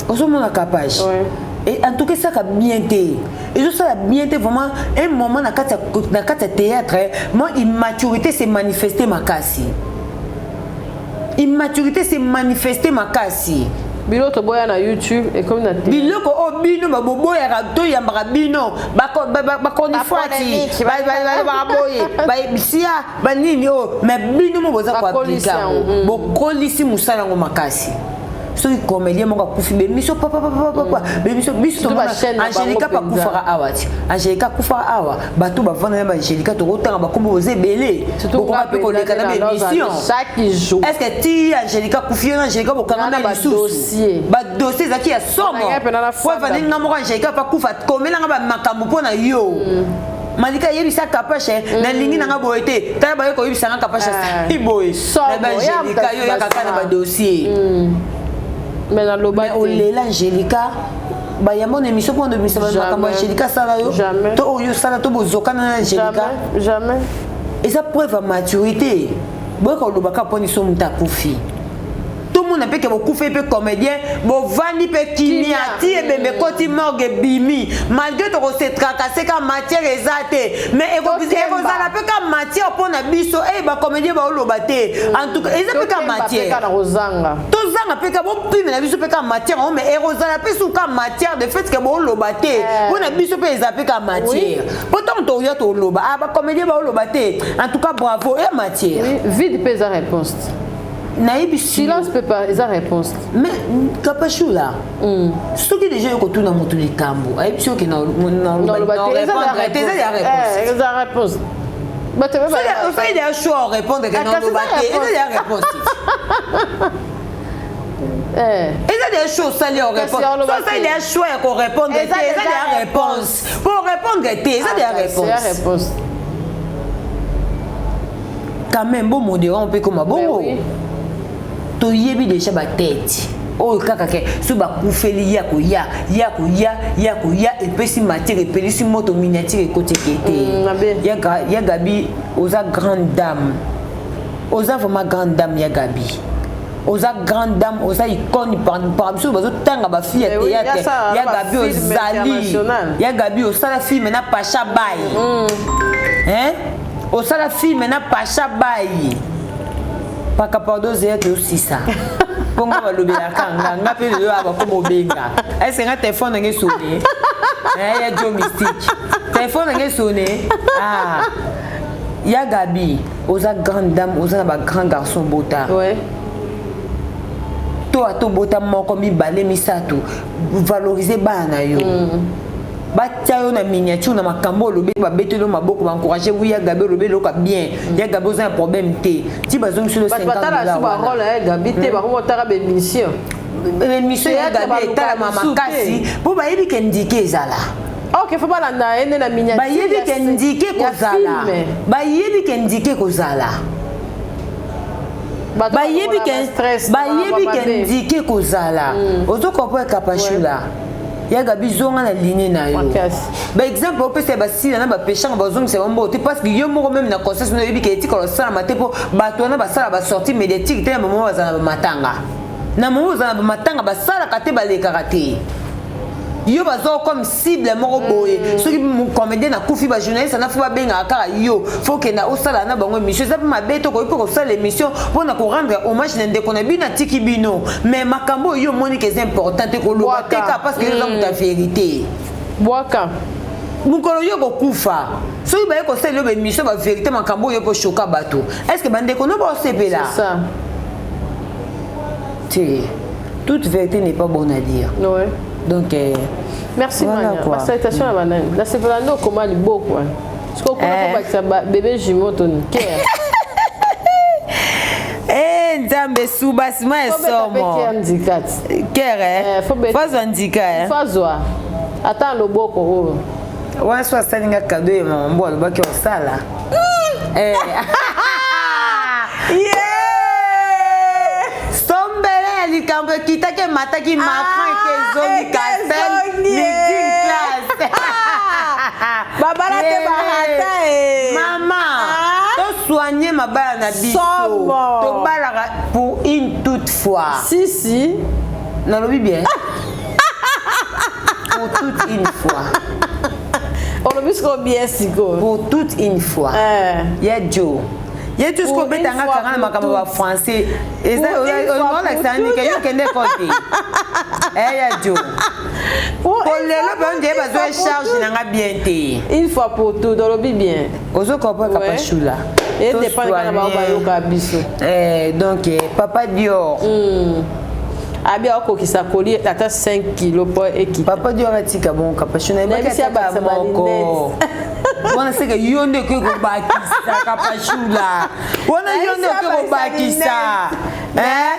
On se montre capable. Et en tout cas ça a bien été. Et ça a bien été vraiment un moment dans le théâtre. Moi immaturité s'est manifestée ma cassi. Immaturité s'est manifestée ma cassi. Bilo to boya na YouTube et comme na bilo ko o bino ba boya ra to ya mbara bino ba ko ni fati ba boye ba bisia ba nini o mais bino mo boza ko appliquer bo kolisi musala ngo makasi so ki comédien mo ka kufi be miso papa be miso biso to Angelica pa kufara awati Angelica kufara awa bato ba vana ba Angelica to rotanga ba kombo oze belé bo ko pe ko leka na émission chaque jour est-ce que ti Angelica kufi na Angelica bo kanga na dossier ba dossier zaki ya somo wa vana nga mo Angelica pa kufa komela nga ba makambo pona yo Malika yebisa kapashe na lingi na nga boyete tala ba ko yebisa nga kapashe iboy na ba Angelica yo ya kaka na ba dossier mais dans le bas on est là Angelica ba ya mon émission pour de mission makambo Angelica sala yo to yo sala to bozoka na Angelica jamais et ça preuve à maturité boy ko lobaka poni so muta kufi tout le monde peut que beaucoup fait peu comédien bon vani pe kimiati et bembe koti morgue bimi malgré to se tracasser comme matière exacte mais la peu comme matière pour na biso et ba comédien ba lobate en tout cas ils peut comme matière to zanga peut que bon pime na biso peut comme matière mais la peut sous comme matière de fait que bon lobate pour na biso peut zapper comme matière pourtant to yo to loba ba comédien ba lobate en tout cas bravo et matière vide pèse la réponse. Silence peut pas, ils ont réponse. Mais Kapachou là, ce qui déjà est dans mon les cambo, et puis ceux qui n'ont pas réponse. Mais tu veux pas. On fait des choix à répondre que non le batté, et des réponses. Et des choses ça les répondre. Ça des choix qu'on répondre, et ça des réponses. Pour répondre, et ça des réponses. Quand même bon modérant on peut comme bon. To yebi déjà ba tête o kaka ke so ba kufeli ya ko ya et puis si matière et puis si moto miniature côté kété ya Gabi oza grande dame oza vraiment grande dame ya Gabi oza grande dame oza icône par so bazo tanga ba fille théâtre ya Gabi ozali ya Gabi osala film na Pacha Bay hein osala film na Pacha Bay pas capable de aussi ça. Pour moi, le bien quand on appelle le avoir comme Obenga. Est-ce que un téléphone est sonné? Il y a Joe Mystique. Téléphone est sonné. Ah, il y a Gabi, aux grande dame, aux grand garçon bota. Ouais. Toi, toi, bota mon comme il balait misato. Valoriser bana yo. Batia yo na miniature na makambo lobe ba betelo maboko ba encourager oui ya Gabi lobe loka bien ya Gabi a un problème té ti bazong sur le 50 $50 la ba rôle ya Gabi té ba ko tara be mission ya Gabi ta mama kasi pour ba yebi kendike zala OK faut pas landa ene na miniature ba yebi kendike ko zala ba yebi kendike ko zala ba yebi kendike ko zala ozo comprendre kapachula ya Gabi zonga na ligne na yo ba exemple on peut se basila na ba péchant ba zonga c'est bon parce que yo mo même na conscience no yebi ke ti ko sala mate po ba to na ba sala ba sortie médiatique te na moment ba matanga na moment ba matanga ba sala kate ba le karaté yo bazo comme cible moko boye soki comédien na kufi ba journaliste na fuba benga kaka yo faut que na osala na bango émission ça ma beto ko pour ça l'émission pour na ko rendre hommage na ndeko na bina tiki bino mais makambo yo moni que c'est important ko lo bateka parce que c'est la vérité boaka mukolo yo ko kufa soki ba ko sala yo émission ba vérité makambo yo po choka bato est-ce que bande ko no ba sepela c'est ça toute vérité n'est pas bonne à dire ouais donc merci voilà, Mania ma salutation à banane la sepelando comment li beau quoi ce qu'on connaît pas que bébé jumeau ton cœur nzambe suba sima esomo kere fazo handika fazo ata loboko oyo wana so asalinga kado ye mama mbo alobaki osala sombele ya likambo ekitaki mataki makran ekezongi kasel middle class babala te bahata mama soigner ma balle na biso to balaka pour une toute fois si na lobi bien pour toute une fois on lobi sko bien siko pour toute une fois ya Joe ya tout ce qu'on met dans la makambo ba français et ça on la sani que yo kende côté ya Joe pour le bon dia ba charge na bien té une fois pour tout dans lobi bien ozo comprend kapachula et dépend quand ba yoka biso donc papa Dior abia ko kisakoli ata 5 kg pour équipe papa Dior atika bon kapachula ba ka moko wana seka yonde ko bakisa kapachula wana yonde ko bakisa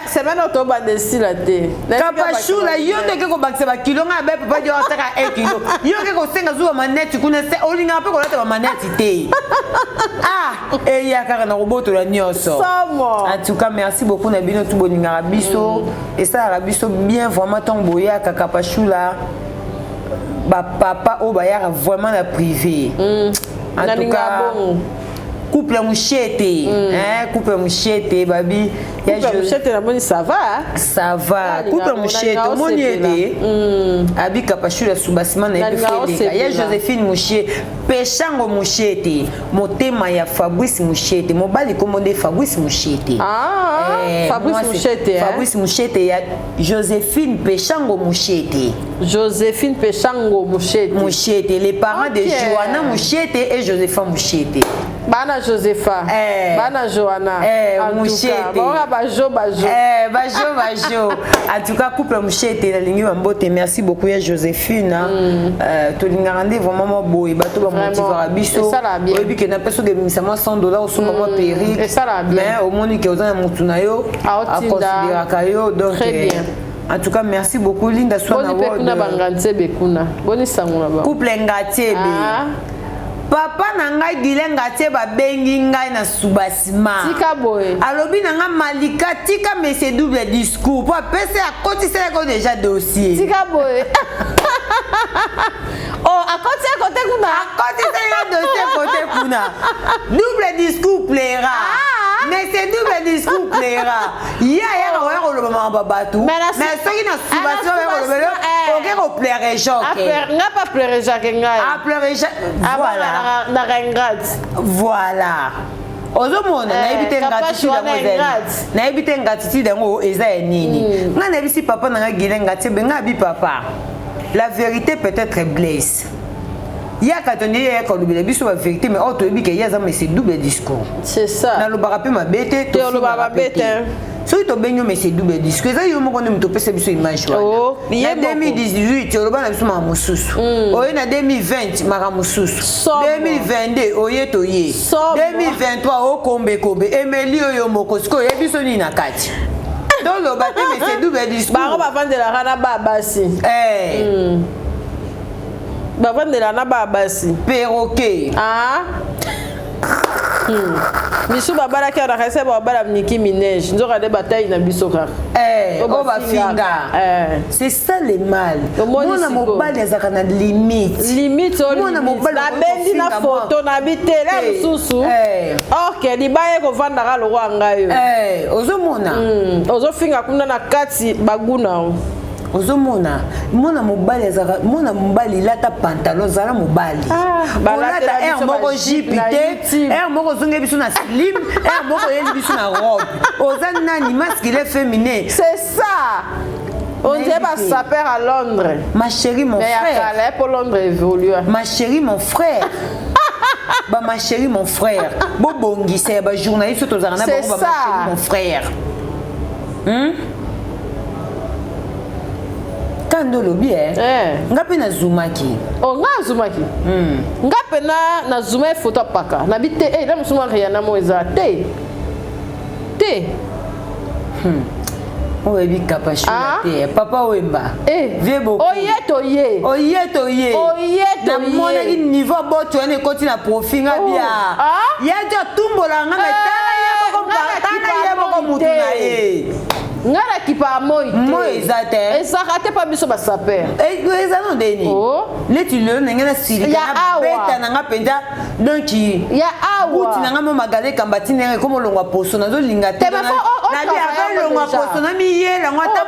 semaine octobre de style te kapachula yonde ko bakisa ba kilo nga be papa Dior ataka 1 kilo yonde ko senga zuwa maneti kuna se olinga pe ko lata ba maneti te ya kaka na roboto la nyonso en tout cas merci beaucoup na bino tout boninga biso et ça la biso bien vraiment ton boya kaka kapachula ba papa o ba ya vraiment na privé en tout cas couple mouchete couple mouchete babi ya mouchete na moni ça va couple mouchete moniete abi kapachula subasima na epefedeka ya Joséphine Mouchete peshango mouchete motema ya Fabrice Mouchete mobali komode Fabrice Mouchete Fabrice Mouchete ya Joséphine peshango Mouchete Mouchete les parents de Joanna Mouchete et Josepha Mouchete bana Josepha bana Joanna Mouchete bajo en tout cas couple Mouchete la ligne mbote merci beaucoup ya Joséphine to lingande vraiment boy bato ba motivera biso oyebi ke na peso de misama $100 au somo mo péri mais au moni ke ozana mutu na yo a considérer kayo donc en tout cas merci beaucoup Linda Swana couple Ngatiebe papa na ngai dilenga te ba bengi ngai na subasima tika boy alobi na nga malika tika mais c'est double discours pour pese a cotiser ko déjà dossier tika boy à côté kuna dossier côté kuna double discours plaira mais c'est double discours plaira ya ko lo mama babatu mais soki na subasima ko lo OK ko plairer Jacques nga pas plairer Jacques ngai plairer voilà na rengrate voilà ozomona na ebite ngratitude ngo eza nini nga na bisi papa na ngile ngati benga bi papa la vérité peut être blesse ya katoni ya ko lubile biso la vérité mais auto bi ke ya za mais c'est double discours c'est ça na lo barape mabete to lo barape so to benyo mais c'est double discours ça yo moko ne mtopesa biso image wa na 2018 oloba na biso mamususu oye na 2020 makamususu 2022 oye toye 2023 okombe kombe emeli oyo moko siko ye biso ni na kati donc lo bate mais c'est double discours ba ba vandela kana babasi ba vandela na babasi perroquet misu babala ki ana kase babala Nicki Minaj nzoka de bataille na biso kaka ba finga c'est ça le mal mona mobali azaka na limite mona mobali na bendi na photo na bitela mususu OK libaye ko vanda ka lo ngayo ozomona ozofinga kuna na kati baguna ozomona mona mobali azaka mona mobali lata pantalon zala mobali olata air moko jipe te air moko zonge biso na slim air moko yeli biso na robe oza nani masculin féminin c'est ça. On dirait pas saper à Londres. Ma chérie, mon frère. Mais pour Londres évolue. Ma chérie, mon frère. Bah ma chérie, mon frère. Bobongi, c'est bah journaliste aux arnaques. C'est ça. Ma chérie, mon frère. Kando lobi ngapi na zoomaki. Oh nga zoomaki. Ngapi na zooma photo paka. Na bité là musuma rien na moza te. Oyebi kapashu te papa Wemba vie beaucoup oye na mona ki niveau boto ene koti na profinga bia ya jo tumbola nga metala ye boko mutu na ye ngara kipa moi ezate ezakate pa biso ba saper ezano deni leti le ngena sili na beta na nga penda donc ya awa uti na nga mo magale kambati nenge komo longwa poso nazo linga te na bia longwa poso na mi yela ngata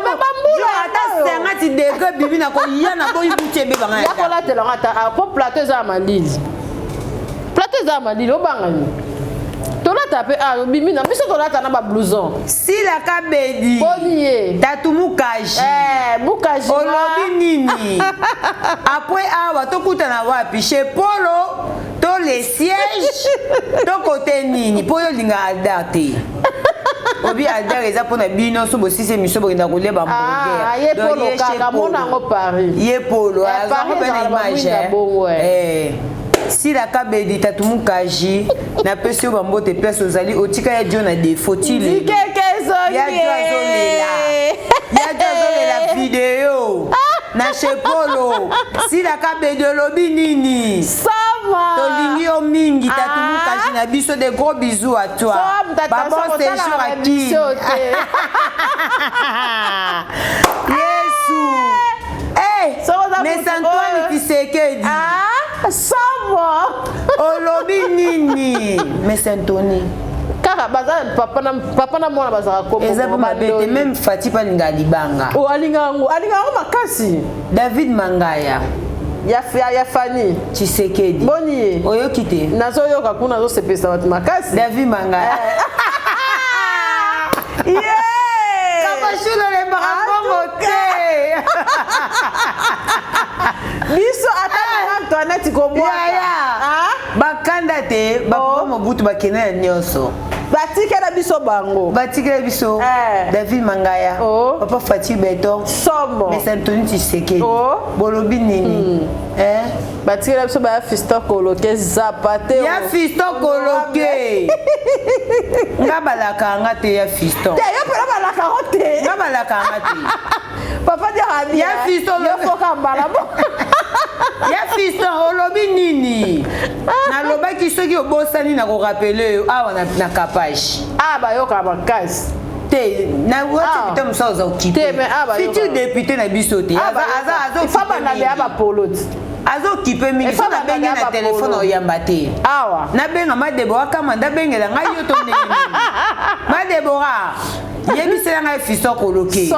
jo ata senga ti dege bibi na ko yana ko ibuche be banga ya kola te la ngata po plateau za malili obangani tolata pe bimi na biso tolata na ba blouson sila kabedi boniye tatu mukaji mukaji olobi nini après awa tokuta na wapi chez Polo to les sièges to côté nini po yo linga adate obi adare eza pona bino so bo sise miso bo nda kolia ba hamburger ye Polo kaka mona ngo Paris ye Polo aza ko bena image si la kabedi tatu mukaji na pesi bambote place ozali otika ya John na défaut tile ya la vidéo na chez Polo si la kabedi lobi nini sama tolingi o mingi tatu mukaji na biso de gros bisous à toi bon séjour à qui Yesu mais Antoine Tshisekedi sama olobi nini mais Anthony kaka baza papa na mwana baza ko eza ba bete même Fatipa linga libanga o alinga makasi David Mangaya ya Fani Tshisekedi boni oyo kite nazo yoka kuna zo sepesa watu makasi David Mangaya kapashulo le bakongo te biso atana Antoinette ko mwaka bakanda te ba mobutu bakena ya nyonso batikela biso bango batikela biso David Mangaya papa Fati Beton somo mais Anthony Tshisekedi bolobi nini batikela biso ba Fiston Koloke zapate ya Fiston Koloke ngabalaka ngate ya Fiston te yo pela balaka hote ngabalaka ngate papa dia rabi ya Fiston yo foka mbala bo ya Fiston olobi nini nalobaki soki obosani na ko rappeler awa na kapage bayoka makasi te na wati pita musa oza okipe futur député na biso te aza poloti azo kipe mingi so na bengi na telefone oyamba te awa na benga Madebora kama nda bengela ngai yo to ndenge Madebora yebisela ngai Fiston Koloke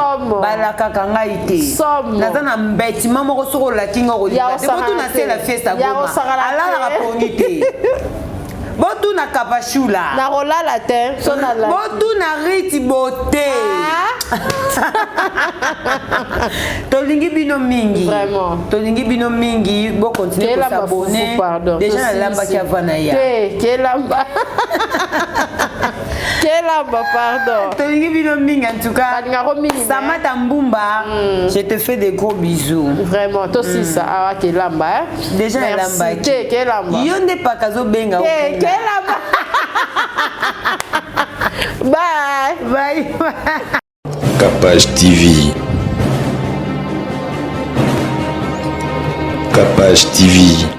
balakaka ngai te naza na mbetima moko soko olaki ngo kolinga te botu na se la fiesta goma alalaka poni te botu na kapashula na rolala te botu na riti bote tolingi bino mingi tolingi bino mingi bo continuer ko s'abonner déjà na lamba ki avana ya kelamba pardon tolingi bino mingi en tout cas Samata Mbumba je te fais des gros bisous vraiment toi aussi ça kelamba déjà na lamba kelamba yo nde pakazo benga kelamba bye Capage TV. Capage TV.